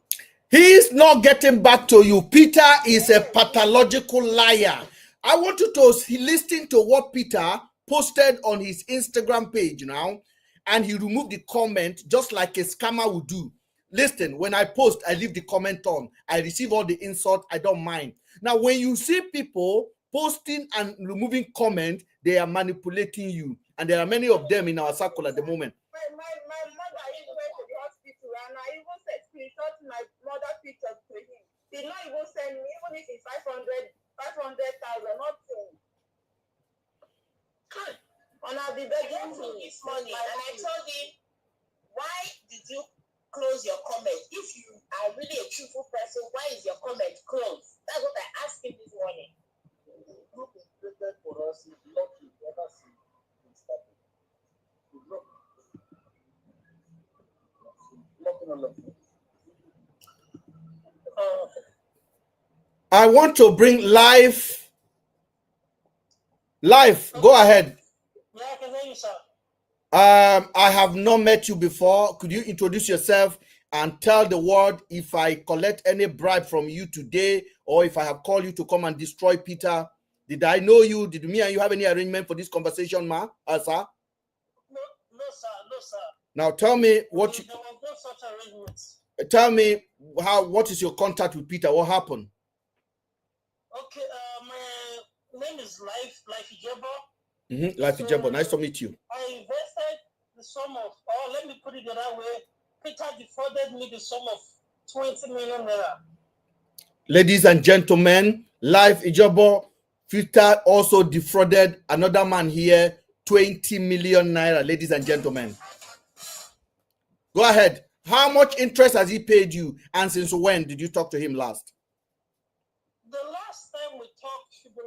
He is not getting back to you. Peter is a pathological liar. I want you to listen to what Peter posted on his Instagram page now, and he removed the comment just like a scammer would do. Listen, when I post, I leave the comment on. I receive all the insult. I don't mind. Now, when you see people posting and removing comment, they are manipulating you. And there are many of them in our circle at the moment. My mother even went to the hospital, and I even said screenshot my mother pictures to him. He did not even send me, even if it's 500,000, nothing. And I'll be begging him this money. And I told him, why did you close your comment? If you are really a truthful person, why is your comment closed? That's what I asked him this morning. The group is created for us if lucky ever see things happen. I want to bring live. Go ahead. Yeah, I can hear you, sir. I have not met you before. Could you introduce yourself and tell the world if I collect any bribe from you today, or if I have called you to come and destroy Peter? Did I know you? Did me and you have any arrangement for this conversation, sir? No, sir. Now tell me what you. There was no such arrangement. Tell me what is your contact with Peter? What happened? Okay, my name is Life Ijebo. Life Ijebo, nice to meet you. I invested the sum of, or let me put it the other way, Peter defrauded me the sum of 20 million naira. Ladies and gentlemen, Life Ijebo, Peter also defrauded another man here, 20 million naira, ladies and gentlemen. Go ahead. How much interest has he paid you? And since when did you talk to him last? The last time we talked should be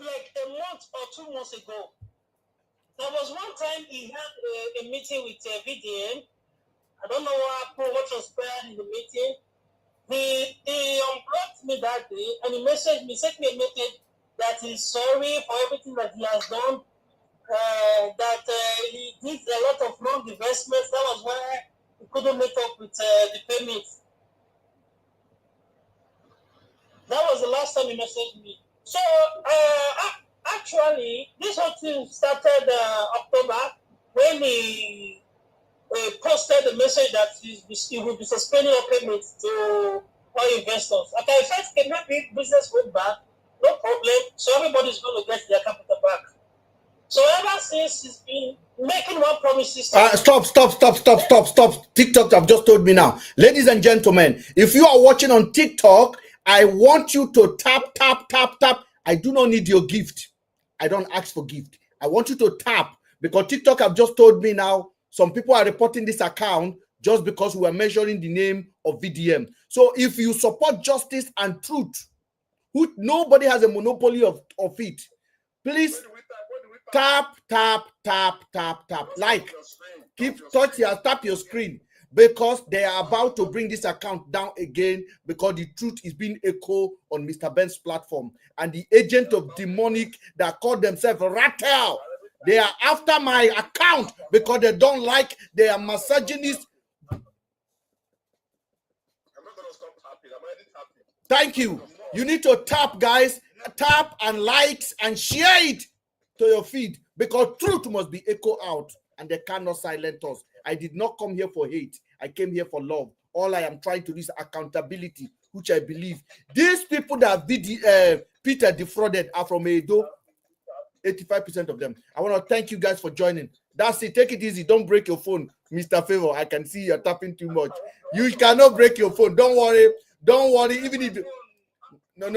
like a month or 2 months ago. There was one time he had a meeting with VDM. I don't know what happened, what transpired in the meeting. He unblocked me that day, and he sent me a message that he's sorry for everything that he has done. That he did a lot of wrong investments. That was why he couldn't meet up with the payment. That was the last time he messaged me. So, actually, this whole thing started October when he posted the message that he will be suspending all payments to all investors. Okay, I said, okay, maybe business went back, no problem. So everybody's going to get their capital back. So ever since he's been making more promises. Stop. TikTok have just told me now. Ladies and gentlemen, if you are watching on TikTok, I want you to tap. I do not need your gift. I don't ask for gift. I want you to tap, because TikTok have just told me now some people are reporting this account just because we are measuring the name of VDM. So if you support justice and truth, nobody has a monopoly of it. Please tap. Like, tap your screen, because they are about to bring this account down again, because the truth is being echoed on Mr. Ben's platform. And the agent of demonic that call themselves Rattel, they are after my account because they don't like, they are misogynist. I'm not going to stop tapping. I'm already tapping. Thank you. You need to tap, guys. Tap and likes and share it to your feed, because truth must be echoed out and they cannot silence us. I did not come here for hate. I came here for love. All I am trying to do is accountability, which I believe. These people that Peter defrauded are from Edo. 85% of them. I want to thank you guys for joining. That's it. Take it easy. Don't break your phone. Mr. Favor, I can see you're tapping too much. You cannot break your phone. Don't worry. Don't worry. Even if no.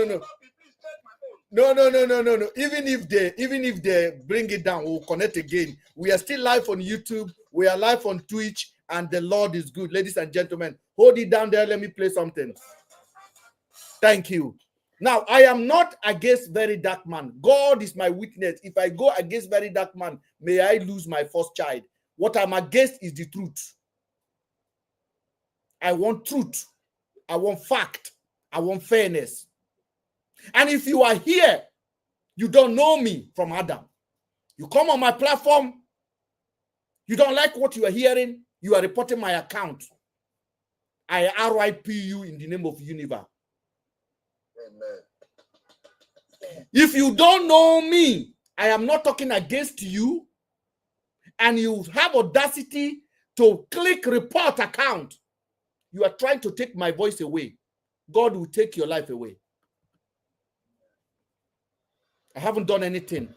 Even if they bring it down, we'll connect again. We are still live on YouTube. We are live on Twitch, and the Lord is good, ladies and gentlemen. Hold it down there. Let me play something. Thank you. Now, I am not against very dark man. God is my witness. If I go against very dark man, may I lose my first child. What I'm against is the truth. I want truth. I want fact. I want fairness. And if you are here, you don't know me from Adam. You come on my platform, you don't like what you are hearing, you are reporting my account. I RIP you in the name of Universe. Amen. If you don't know me, I am not talking against you, and you have audacity to click report account, you are trying to take my voice away. God will take your life away. I haven't done anything.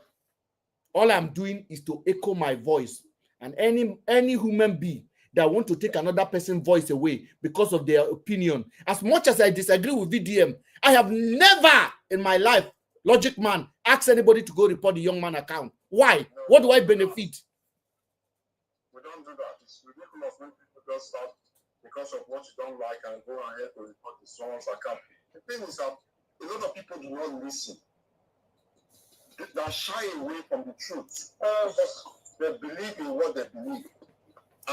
All I'm doing is to echo my voice. And any human being that want to take another person's voice away because of their opinion, as much as I disagree with VDM, I have never in my life, Logic Man, asked anybody to go report the young man account. Why? No, what do I benefit? We don't do that. It's ridiculous when people just start because of what you don't like and go ahead to report the someone's account. The thing is that a lot of people do not listen. They shy away from the truth. They believe in what they believe.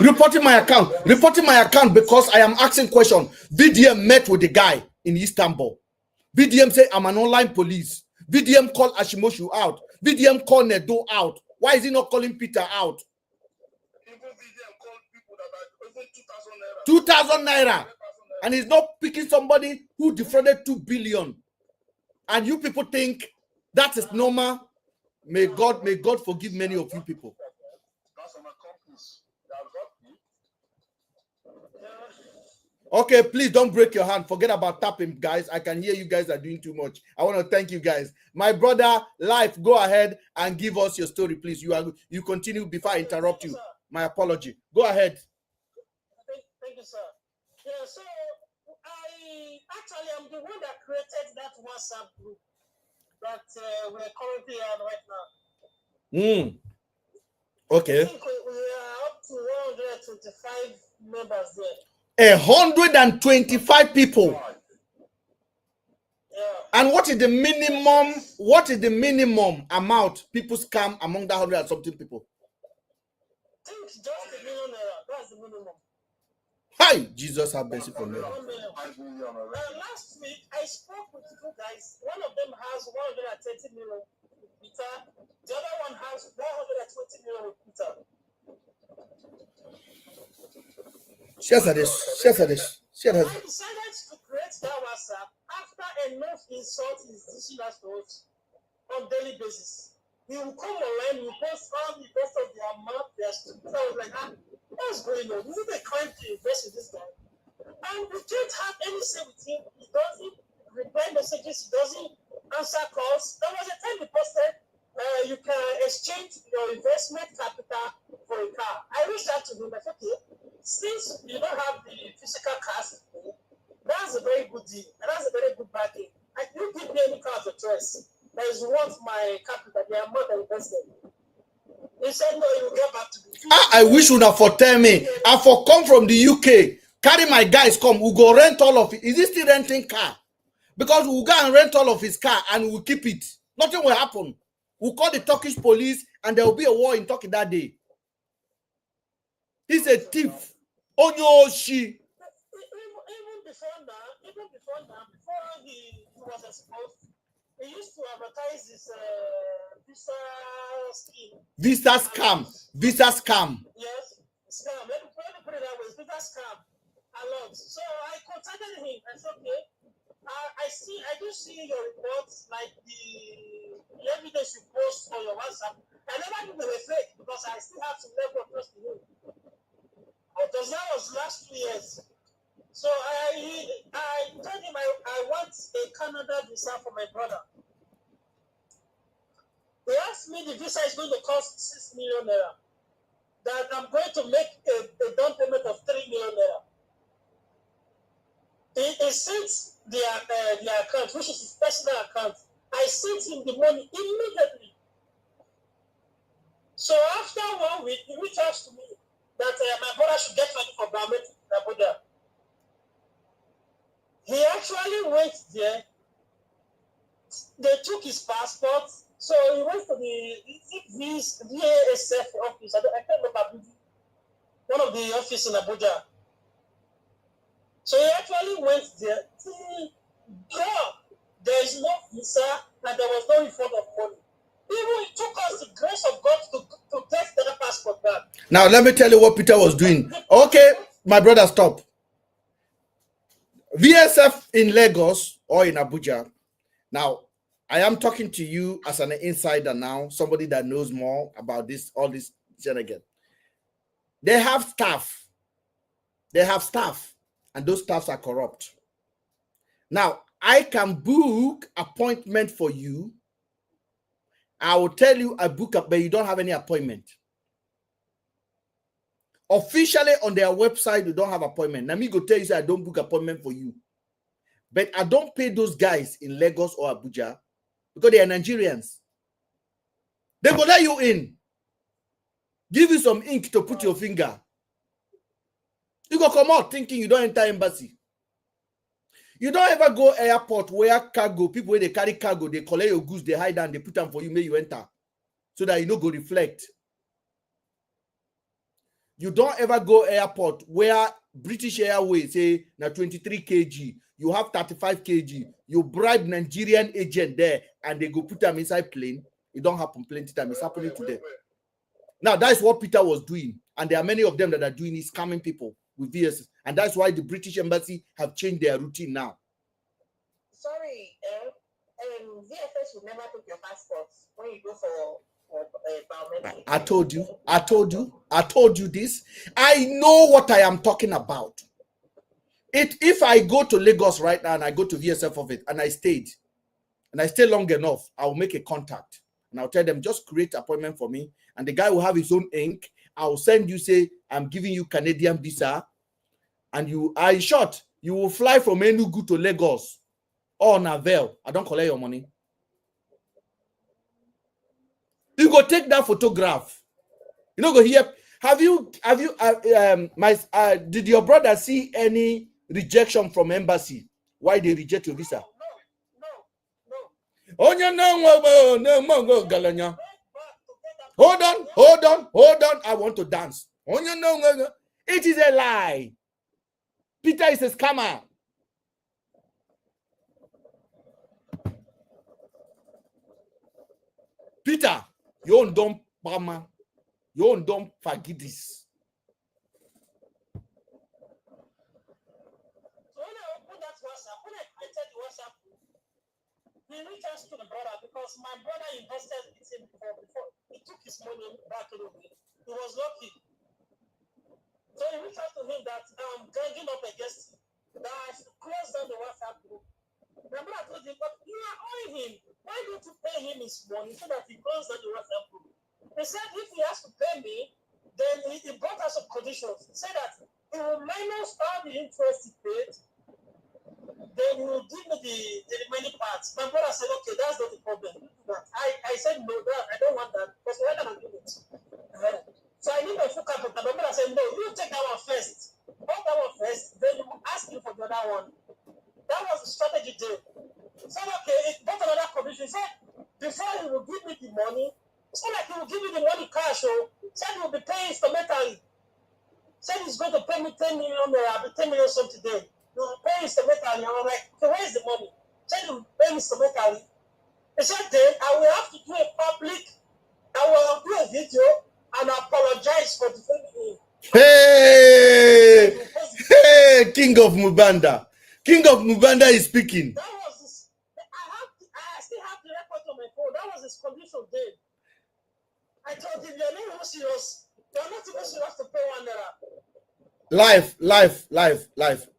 Reporting my account because I am asking question. VDM met with the guy in Istanbul. VDM said, I'm an online police. VDM called Ashimoshu out. VDM called Nedo out. Why is he not calling Peter out? Even VDM called people that are even 2,000 naira. And he's not picking somebody who defrauded 2 billion. And you people think that is normal? May God forgive many of you people. That's an accomplice. Okay, please don't break your hand. Forget about tapping, guys. I can hear you guys are doing too much. I want to thank you guys. My brother, Life, go ahead and give us your story, please. You continue before I interrupt you. My apology. Go ahead. Thank you, sir. Yeah, so I am the one that created that WhatsApp group that we're currently on right now. Okay. I think we are up to 125 members there. 125 people. Yeah. And what is the minimum? What is the minimum amount people scam among that 100 and something people? I think just $1 million. That's the minimum. Hi, Jesus have mercy for me. Last week I spoke with 2 guys. One of them has 130 million with Peter. The other one has 120 million with Peter. Share this. I decided to create that WhatsApp after enough insult is dishing us to us on daily basis. He will come online, we post all the rest of their mouth, their stupid. I was like, what's going on? Is it a crime to invest in this guy? And we can't have any say with him. He doesn't reply messages, he doesn't answer calls. There was a time he posted, you can exchange your investment capital for a car. I reached out to him, I said, okay, since you don't have the physical cars, that's a very good deal. And that's a very good bargain. And you give me any car of choice that is worth my capital, the amount I invested. He said, no, you will get back to me. I wish you would have for tell me. I for come from the UK. Carry my guys come. We'll go rent all of it. Is he still renting car? Because we'll go and rent all of his car and we'll keep it. Nothing will happen. We'll call the Turkish police and there will be a war in Turkey that day. He's a thief. Onyoshi. Even before he was exposed, he used to advertise this visa scheme. Visa scam. Yes, scam. Let me put it that way. Visa scam. A lot. So I contacted him. I said, okay, I do see your reports, like the evidence you post on your WhatsApp. I never knew they were fake because I still have some level of trust in you. Because that was last 2 years. So I told him I want a Canada visa for my brother. He asked me the visa is going to cost 6 million naira. that I'm going to make a down payment of 3 million naira. He sent the account, which is his personal account. I sent him the money immediately. So after 1 week, he reached out to me that my brother should get ready for biometric in Abuja. He actually went there. They took his passport. So he went to the VASF office. I can't remember one of the offices in Abuja. So he actually went there. There is no visa and there was no refund of money. Even it took us the grace of God to get that passport back. Now let me tell you what Peter was doing. Okay, my brother, stop. VSF in Lagos or in Abuja. Now, I am talking to you as an insider now, somebody that knows more about this, all this again. They have staff. They have staff, and those staffs are corrupt. Now, I can book appointment for you. I will tell you I book up, but you don't have any appointment. Officially on their website, you don't have appointment. Let me go tell you, say I don't book appointment for you. But I don't pay those guys in Lagos or Abuja because they are Nigerians. They will let you in. Give you some ink to put your finger. You go come out thinking you don't enter embassy. You don't ever go airport where cargo, people where they carry cargo, they collect your goods, they hide and they put them for you, may you enter. So that you don't go reflect. You don't ever go airport where British Airways say now 23 kg, you have 35 kg, you bribe Nigerian agent there and they go put them inside plane. It don't happen plenty time. It's happening today. Now that's what Peter was doing, and there are many of them that are doing is scamming people with VSS, and that's why the British Embassy have changed their routine now. Sorry, VFS will never take your passport when you go for biometric. I told you this. I know what I am talking about. If I go to Lagos right now and I go to VSF of it and I stay long enough, I'll make a contact and I'll tell them just create appointment for me, and the guy will have his own ink. I'll send you, say I'm giving you Canadian visa, and you are in short, you will fly from Enugu to Lagos or Navel. I don't collect your money. You go take that photograph. You know, go here. Did your brother see any rejection from embassy? Why they reject your visa? No. Oh, no. Hold on. I want to dance. Oh, no. It is a lie. Peter is a scammer. Peter, you don't Pama. You don't forget this. So when I opened that WhatsApp, when I created the WhatsApp, he reached out to the brother because my brother invested with him before. He took his money back anyway. He was lucky. So he reached out to him that I'm ganging up against him, that I should close down the WhatsApp group. My brother told him, but you are owing him. Why don't you pay him his money so that he closes down the WhatsApp group? He said if he has to pay me, then he brought us some conditions. He said that he will minus all the interest he paid, then he will give me the remaining parts. My brother said, okay, that's not the problem. I said, no, I don't want that because we're not going to do it. So I need a full capital. My brother said, no, you take that one first. Hold that one first, then you ask him for the other one. That was the strategy there. He said, okay, it got another condition. He said, before he will give me the money, it's not like he will give me the money cash. He said he will be paying instrumentally. He said he's going to pay me 10 million, I'll be 10 million some today. He will pay instrumentally. I was like, okay, where's the money? He said he will pay instrumentally. He said then I will have to do a public, I will do a video and apologize for defending him. Hey, King of Mubanda. King of Mubanda is speaking. That was his, I still have the record on my phone. That was his condition then. I told him, you're not even serious. You're not even serious to pay $1. Live.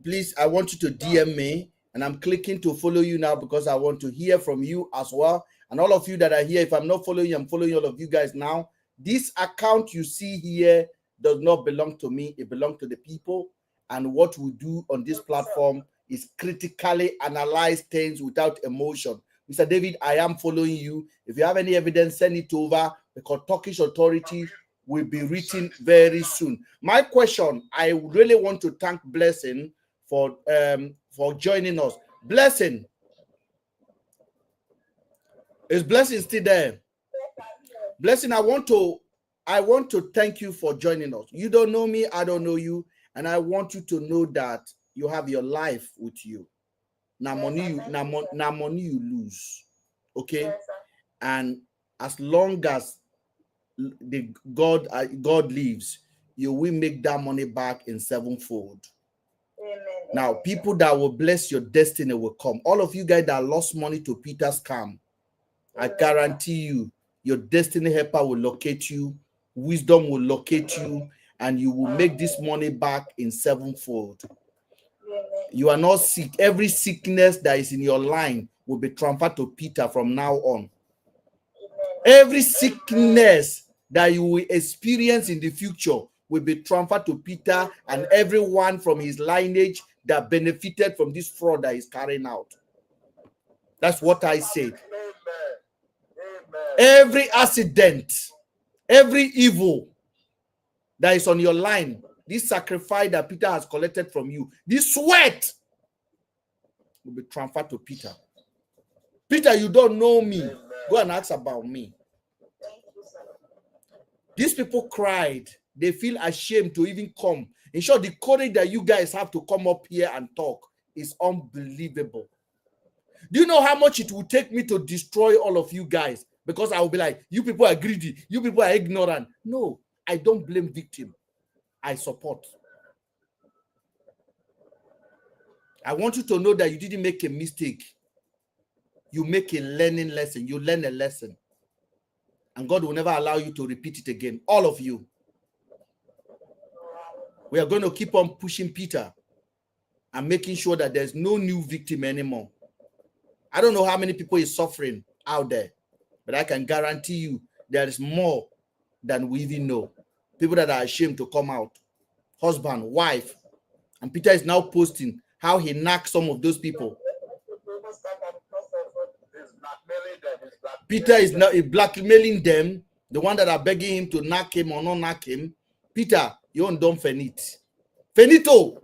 Please, I want you to DM me, and I'm clicking to follow you now because I want to hear from you as well. And all of you that are here, if I'm not following you, I'm following all of you guys now. This account you see here, does not belong to me. It belongs to the people. And what we do on this platform is critically analyze things without emotion. Mr. David, I am following you. If you have any evidence, send it over, because Turkish authority will be written very soon. My question, I really want to thank Blessing for joining us. Blessing. Is Blessing still there? Blessing, I want to thank you for joining us. You don't know me, I don't know you, and I want you to know that you have your life with you. Now money you lose. Okay? And as long as the God lives, you will make that money back in sevenfold. Amen. Now, people that will bless your destiny will come. All of you guys that lost money to Peter's scam, I guarantee you, your destiny helper will locate you, wisdom will locate you, and you will make this money back in sevenfold. You are not sick. Every sickness that is in your line will be transferred to Peter from now on. Every sickness that you will experience in the future will be transferred to Peter and everyone from his lineage that benefited from this fraud that he's carrying out. That's what I said. Every accident, every evil that is on your line, this sacrifice that Peter has collected from you, this sweat will be transferred to Peter. Peter, you don't know me. Go and ask about me. These people cried. They feel ashamed to even come. In short, the courage that you guys have to come up here and talk is unbelievable. Do you know how much it will take me to destroy all of you guys? Because I will be like, you people are greedy. You people are ignorant. No, I don't blame victim. I support. I want you to know that you didn't make a mistake. You make a learning lesson. You learn a lesson. And God will never allow you to repeat it again. All of you. We are going to keep on pushing Peter and making sure that there's no new victim anymore. I don't know how many people is suffering out there, but I can guarantee you there is more than we even know. People that are ashamed to come out. Husband, wife. And Peter is now posting how he knocked some of those people. Peter is now blackmailing them, the one that are begging him to knock him or not knock him. Peter, you don't done finito. Finito.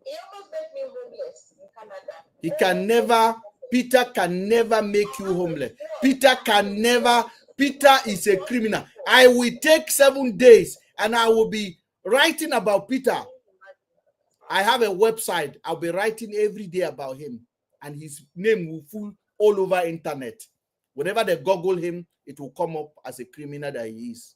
He almost made me homeless in Canada. He can never, Peter can never make you homeless. Peter can never, Peter is a criminal. I will take 7 days and I will be writing about Peter. I have a website. I'll be writing every day about him. And his name will fool all over internet. Whenever they Google him, it will come up as a criminal that he is.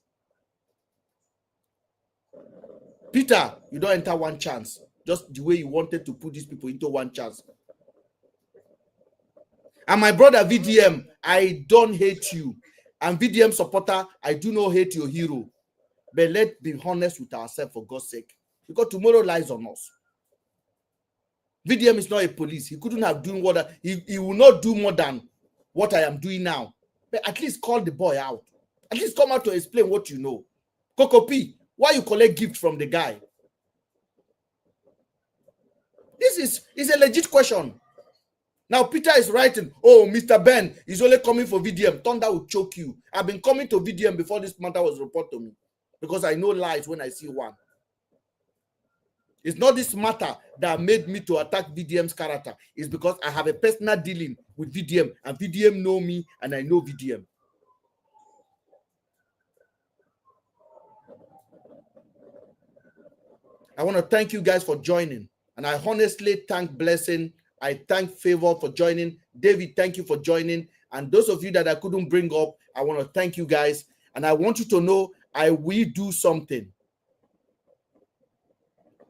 Peter, you don't enter one chance. Just the way you wanted to put these people into one chance. And my brother VDM, I don't hate you. And VDM supporter, I do not hate your hero. But let's be honest with ourselves for God's sake. Because tomorrow lies on us. VDM is not a police. He couldn't have done what he will not do more than what I am doing now. But at least call the boy out. At least come out to explain what you know. Coco P, why you collect gift from the guy? This is a legit question. Now Peter is writing, oh, Mr. Ben is only coming for VDM. Thunder will choke you. I've been coming to VDM before this matter was reported to me. Because I know lies when I see one. It's not this matter that made me to attack VDM's character. It's because I have a personal dealing with VDM. And VDM know me and I know VDM. I want to thank you guys for joining. And I honestly thank Blessing. I thank Favor for joining. David, thank you for joining. And those of you that I couldn't bring up, I want to thank you guys. And I want you to know I will do something.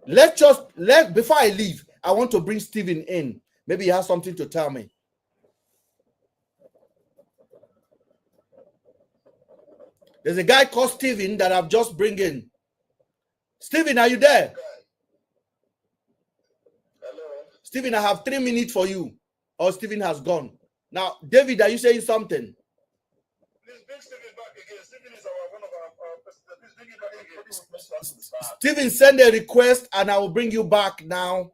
Before I leave, I want to bring Stephen in. Maybe he has something to tell me. There's a guy called Stephen that I've just bring in. Stephen, are you there? Hello. Stephen, I have 3 minutes for you. Or Stephen has gone. Now, David, are you saying something? Please bring Stephen back again. Stephen is one of our president Stephen, send a request and I will bring you back now.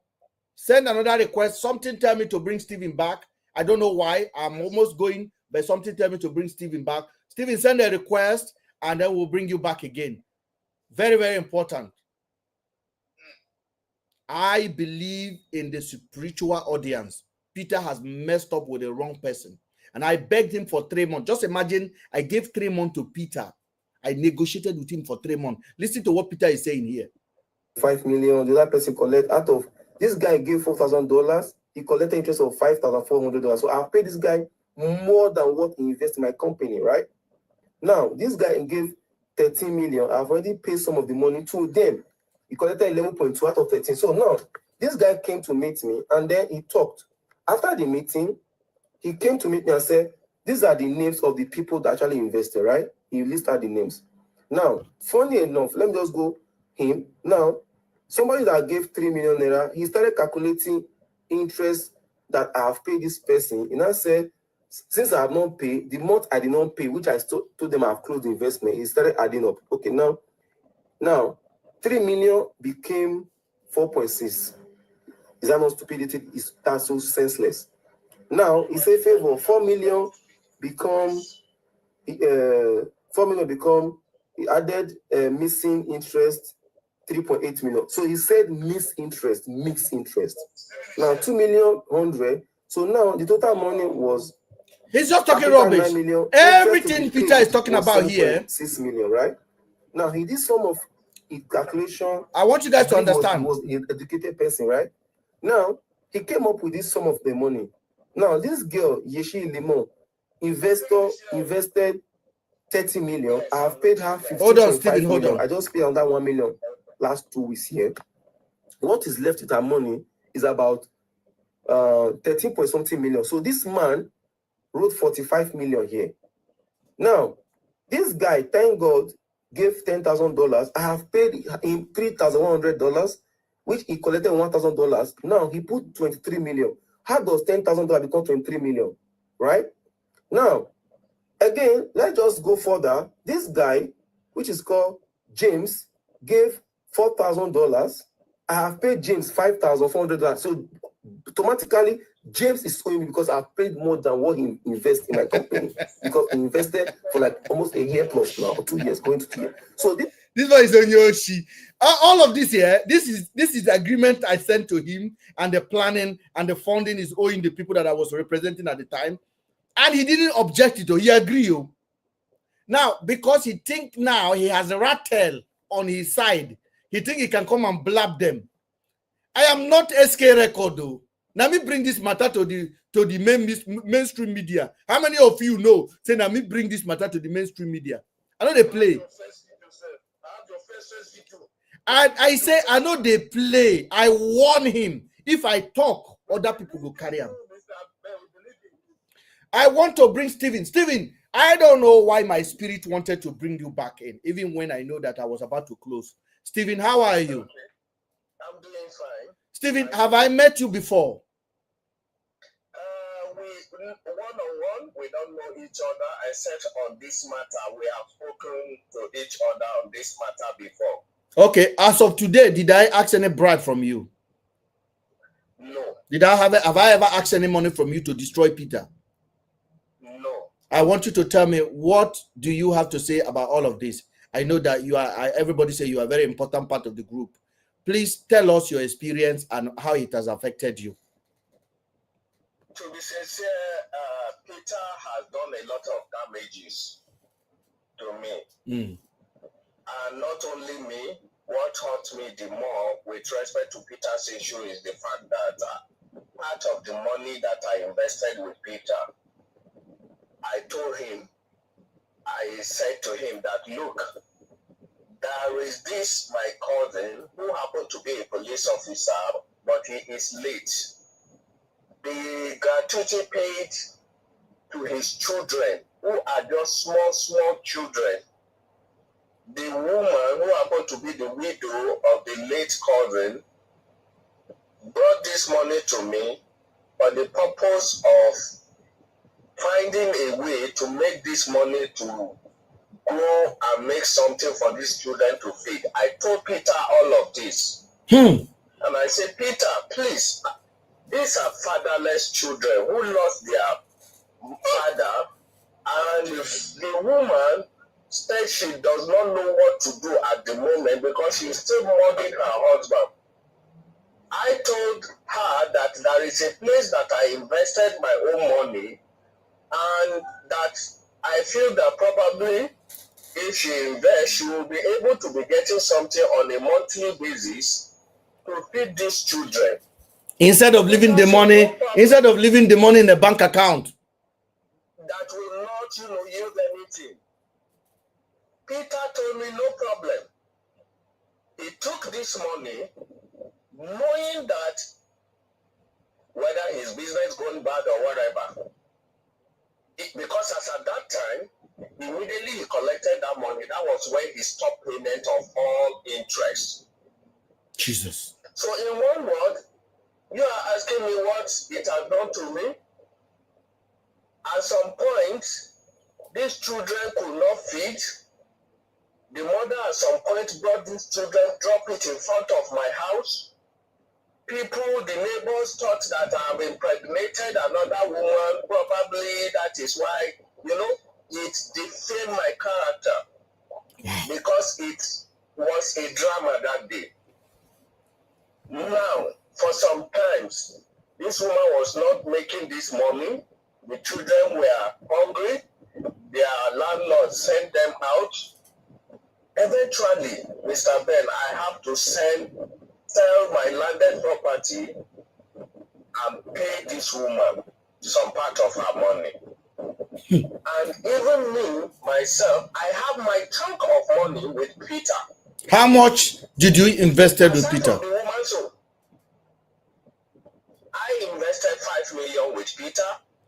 Send another request. Something tell me to bring Stephen back. I don't know why. I'm almost going, but something tell me to bring Stephen back. Stephen, send a request and then we'll bring you back again. Very, very important. I believe in the spiritual audience. Peter has messed up with the wrong person. And I begged him for 3 months. Just imagine I gave 3 months to Peter. I negotiated with him for 3 months. Listen to what Peter is saying here. 5 million, the other person collect out of this guy gave $4,000, he collected interest of $5,400. So I've paid this guy more than what he invested in my company, right? Now, this guy gave 13 million. I've already paid some of the money to them. He collected 11.2 out of 13. So now, this guy came to meet me and then he talked. After the meeting, he came to meet me and said, these are the names of the people that actually invested, right? He listed the names. Now, funny enough, let me just go him. Now, somebody that gave 3 million naira, he started calculating interest that I have paid this person. And I said, since I have not paid, the month I did not pay, which I told them I have closed the investment, he started adding up. Okay, now 3 million became 4.6. Is that not stupidity? Is that so senseless? Now he said favor 4 million become 4 million become, he added missing interest 3.8 million. So he said mixed interest. Now 2 million 100. So now the total money was, he's just talking rubbish. Everything Peter is talking about here, 6 million, right? Now he did some of his calculation. I want you guys to understand. He was an educated person, right? Now he came up with this sum of the money. Now this girl, Yeshi Limon, invested 30 million. I have paid her 15.5 million. I just paid on that 1 million last 2 weeks here. What is left with her money is about 13 point something million. So this man wrote 45 million here. Now, this guy, thank God, gave $10,000. I have paid him $3,100, which he collected $1,000. Now he put 23 million. How does $10,000 become 23 million? Right? Now, again, let's just go further. This guy, which is called James, gave $4,000. I have paid James $5,400. So automatically, James is owing me because I've paid more than what he invested in my company. Because he invested for like almost a year plus now, or 2 years, going to 2 years. So this one is on Yoshi. All of this here, this is the agreement I sent to him, and the planning and the funding is owing the people that I was representing at the time. And he didn't object it, or he agreed. Now, because he think now he has a rat tail on his side, he think he can come and blab them. I am not SK Record though. Now me bring this matter to the mainstream media. How many of you know? Say now me bring this matter to the mainstream media. I know they play. I say I know they play. I warn him. If I talk, other people will carry him. I want to bring Stephen. Stephen, I don't know why my spirit wanted to bring you back in, even when I know that I was about to close. Stephen, how are you? Okay. I'm doing fine. Stephen, have I met you before? We one-on-one, we don't know each other, except on this matter. We have spoken to each other on this matter before. Okay, as of today, did I ask any bribe from you? No. Have I ever asked any money from you to destroy Peter? No. I want you to tell me, what do you have to say about all of this? I know that you are, everybody say you are a very important part of the group. Please tell us your experience and how it has affected you. To be sincere, Peter has done a lot of damages to me. And not only me, what hurt me the more with respect to Peter's issue is the fact that part of the money that I invested with Peter, I told him, I said to him that, look, there is this, my cousin, who happened to be a police officer, but he is late. The gratuity paid to his children, who are just small children. The woman, who happened to be the widow of the late cousin, brought this money to me for the purpose of finding a way to make this money to go and make something for these children to feed. I told Peter all of this. Hmm. And I said, Peter, please, these are fatherless children who lost their father. And the woman said she does not know what to do at the moment because she's still mourning her husband. I told her that there is a place that I invested my own money and that I feel that probably if she invests, she will be able to be getting something on a monthly basis to feed these children. Instead of leaving the money in a bank account. That will not, yield anything. Peter told me no problem. He took this money knowing that whether his business going bad or whatever, because as at that time, immediately he collected that money. That was when he stopped payment of all interest. Jesus. So in one word, you are asking me what it has done to me. At some point, these children could not feed. The mother at some point brought these children, dropped it in front of my house. People, the neighbors thought that I have impregnated another woman. Probably that is why, it defamed my character because it was a drama that day. Now, for some times, this woman was not making this money. The children were hungry. Their landlord sent them out. Eventually, Mr. Ben, I have to sell my landed property and pay this woman some part of her money. And even me, myself, I have my chunk of money with Peter. How much did you invest with Peter? I invested 5 million with Peter.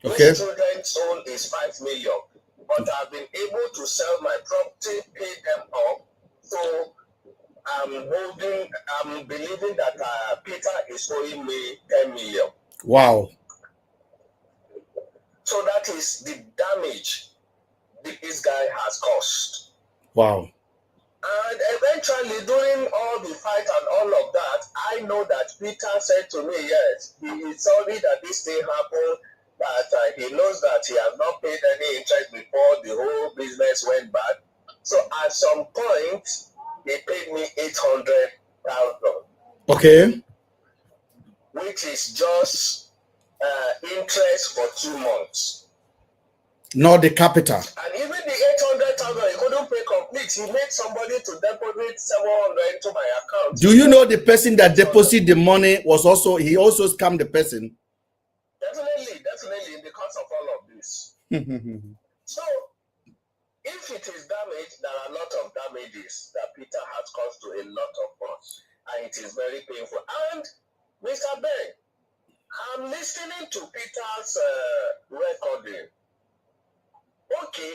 Okay. His children's own is 5 million. But I've been able to sell my property, pay them up. So I'm believing that Peter is owing me 10 million. Wow. So that is the damage this guy has caused. Wow. And eventually, during all the fight and all of that, I know that Peter said to me, yes, he is sorry that this thing happened, that he knows that he has not paid any interest before the whole business went bad. So at some point, he paid me 800,000. Okay. Which is just interest for 2 months. Not the capital. And even the 800,000, he couldn't pay complete. He made somebody to deposit 700 into my account. Do you know the person that deposited the money he also scammed the person? Definitely, because of all of this. So, if it is damage, there are a lot of damages that Peter has caused to a lot of us. And it is very painful. And, Mr. Ben, I'm listening to Peter's recording. Okay,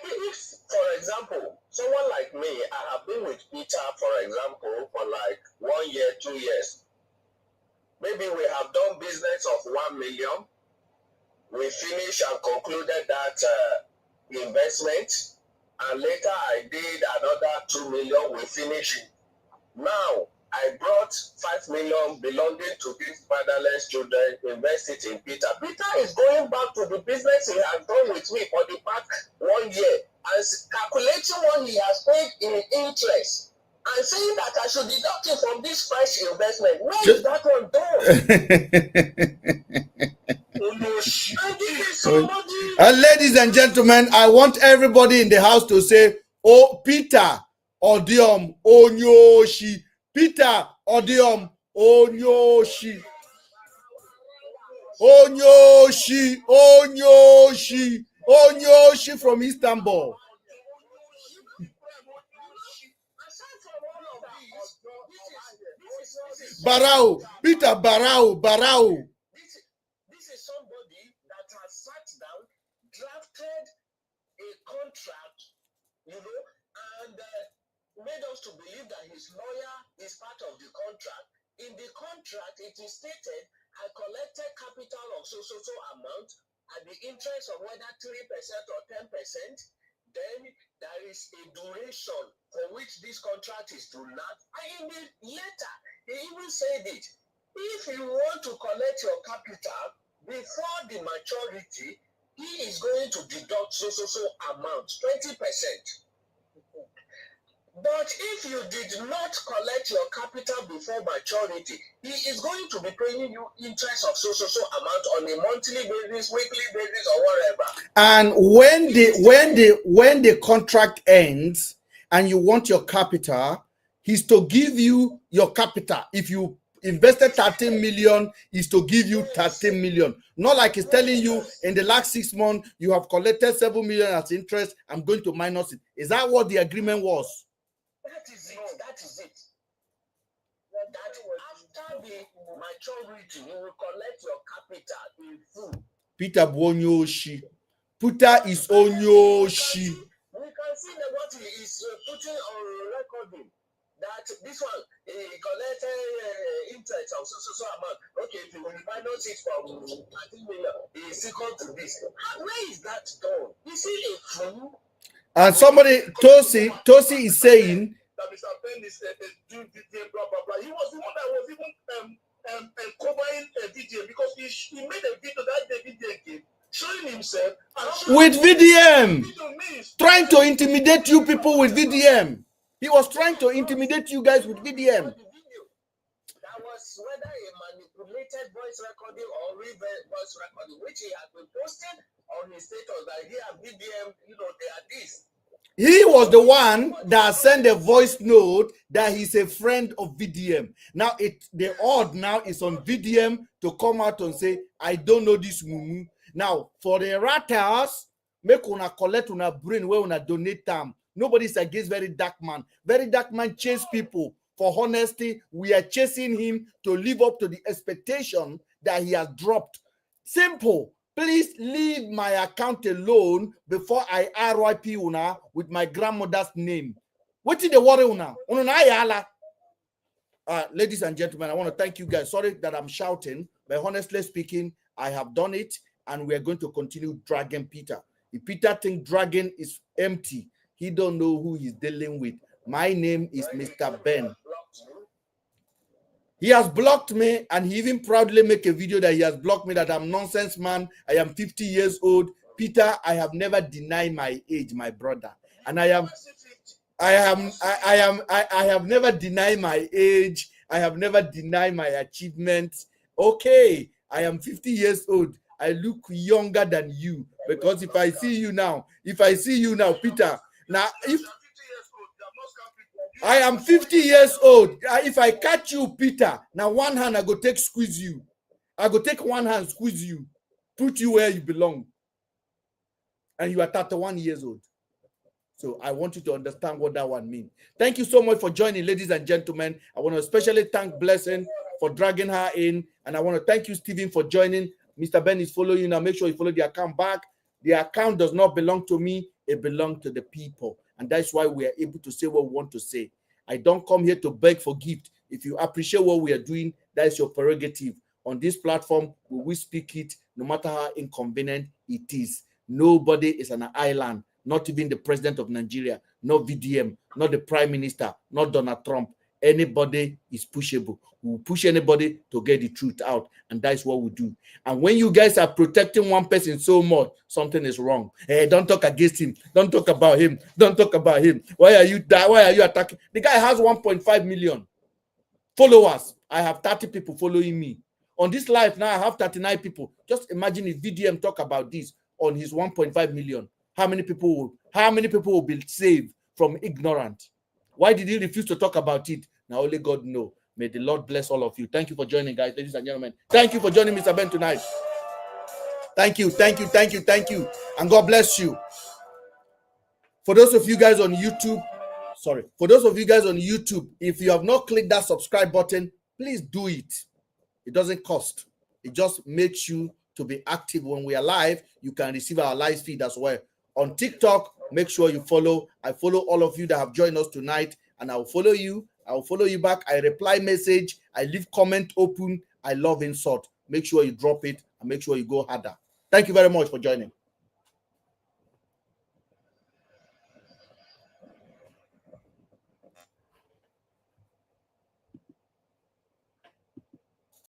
if, for example, someone like me, I have been with Peter, for example, for like 1 year, 2 years. Maybe we have done business of 1 million. We finished and concluded that investment. And later I did another 2 million. We finished it. Now, I brought 5 million belonging to these fatherless children, invest it in Peter. Peter is going back to the business he has done with me for the past 1 year and calculating what he has paid in interest and saying that I should deduct it from this fresh investment. Where is that one done? And ladies and gentlemen, I want everybody in the house to say, oh, Peter, Odiom, Onyoshi. Peter, Odiom, Onyoshi. Onyoshi, Onyoshi, Onyoshi from Istanbul. Barau, Peter Barau. This is somebody that has sat down, drafted a contract, and made us to believe that his lawyer is part of the contract. In the contract, it is stated, I collected capital of so amount at the interest of whether 3% or 10%. then there is a duration for which this contract is to last. And in the letter, he even said it. If you want to collect your capital before the maturity, he is going to deduct so amount, 20%. But if you did not collect your capital before maturity, he is going to be paying you interest of so amount on a monthly basis, weekly basis, or whatever. And when the contract ends and you want your capital, he's to give you your capital. If you invested 13 million, is to give you 13 million. Not like he's telling you in the last 6 months you have collected 7 million as interest, I'm going to minus it. Is that what the agreement was? That is it. That is it. That after the maturity, you will collect your capital in full. Peter Bonyoshi. Peter is Onyoshi. We can see that what he is putting on recording. That this one, he collected interest of so amount. Okay, if you will minus it from 13 million, he is equal to this. Where is that done? Is he a fool? And somebody, Tosi is saying that Mr. Ben is doing VDM, blah, blah, blah. He was the one that was even covering a VDM because he made a video that the VDM came showing himself and with VDM, trying to intimidate you people with VDM. He was trying to intimidate you guys with VDM. That was whether a manipulated voice recording or real voice recording, which he had been posting on his status that he and VDM, they are this. He was the one that sent a voice note that he's a friend of VDM. Now the odd now is on VDM to come out and say, I don't know this mumu. Now for the ratters, make una collect una brain where una donate them. Nobody's against very dark man. Very dark man chase people for honesty. We are chasing him to live up to the expectation that he has dropped. Simple. Please leave my account alone before I RIP una with my grandmother's name. What is the worry una? Ladies and gentlemen, I want to thank you guys. Sorry that I'm shouting, but honestly speaking, I have done it, and we are going to continue dragging Peter. If Peter thinks dragging is empty, he don't know who he's dealing with. My name is Mr. Ben. He has blocked me, and he even proudly make a video that he has blocked me, that I'm nonsense man. I am 50 years old. Peter, I have never denied my age, my brother. And I have never denied my age. I have never denied my achievements. Okay, I am 50 years old. I look younger than you, because if I see you now, Peter, now if I am 50 years old, if I catch you, Peter, now one hand I go take squeeze you. I go take one hand, squeeze you, put you where you belong. And you are 31 years old. So I want you to understand what that one means. Thank you so much for joining, ladies and gentlemen. I want to especially thank Blessing for dragging her in. And I want to thank you, Stephen, for joining. Mr. Ben is following you now. Make sure you follow the account back. The account does not belong to me. It belongs to the people. And that's why we are able to say what we want to say. I don't come here to beg for gift. If you appreciate what we are doing, that is your prerogative. On this platform, we will speak it, no matter how inconvenient it is. Nobody is an island, not even the president of Nigeria, not VDM, not the prime minister, not Donald Trump. Anybody is pushable. We will push anybody to get the truth out, and that's what we do. And when you guys are protecting one person so much, something is wrong. Hey, don't talk against him. Don't talk about him. Don't talk about him. Why are you attacking? The guy has 1.5 million followers. I have 30 people following me. On this live now, I have 39 people. Just imagine if VDM talk about this on his 1.5 million. How many people will be saved from ignorance? Why did he refuse to talk about it? Now only God knows. May the Lord bless all of you. Thank you for joining, guys, ladies and gentlemen. Thank you for joining Mr. Ben tonight. Thank you. And God bless you. For those of you guys on YouTube, if you have not clicked that subscribe button, please do it. It doesn't cost. It just makes you to be active when we are live. You can receive our live feed as well. On TikTok, make sure you follow. I follow all of you that have joined us tonight, and I'll follow you. I'll follow you back. I reply message. I leave comment open. I love insult. Make sure you drop it and make sure you go harder. Thank you very much for joining.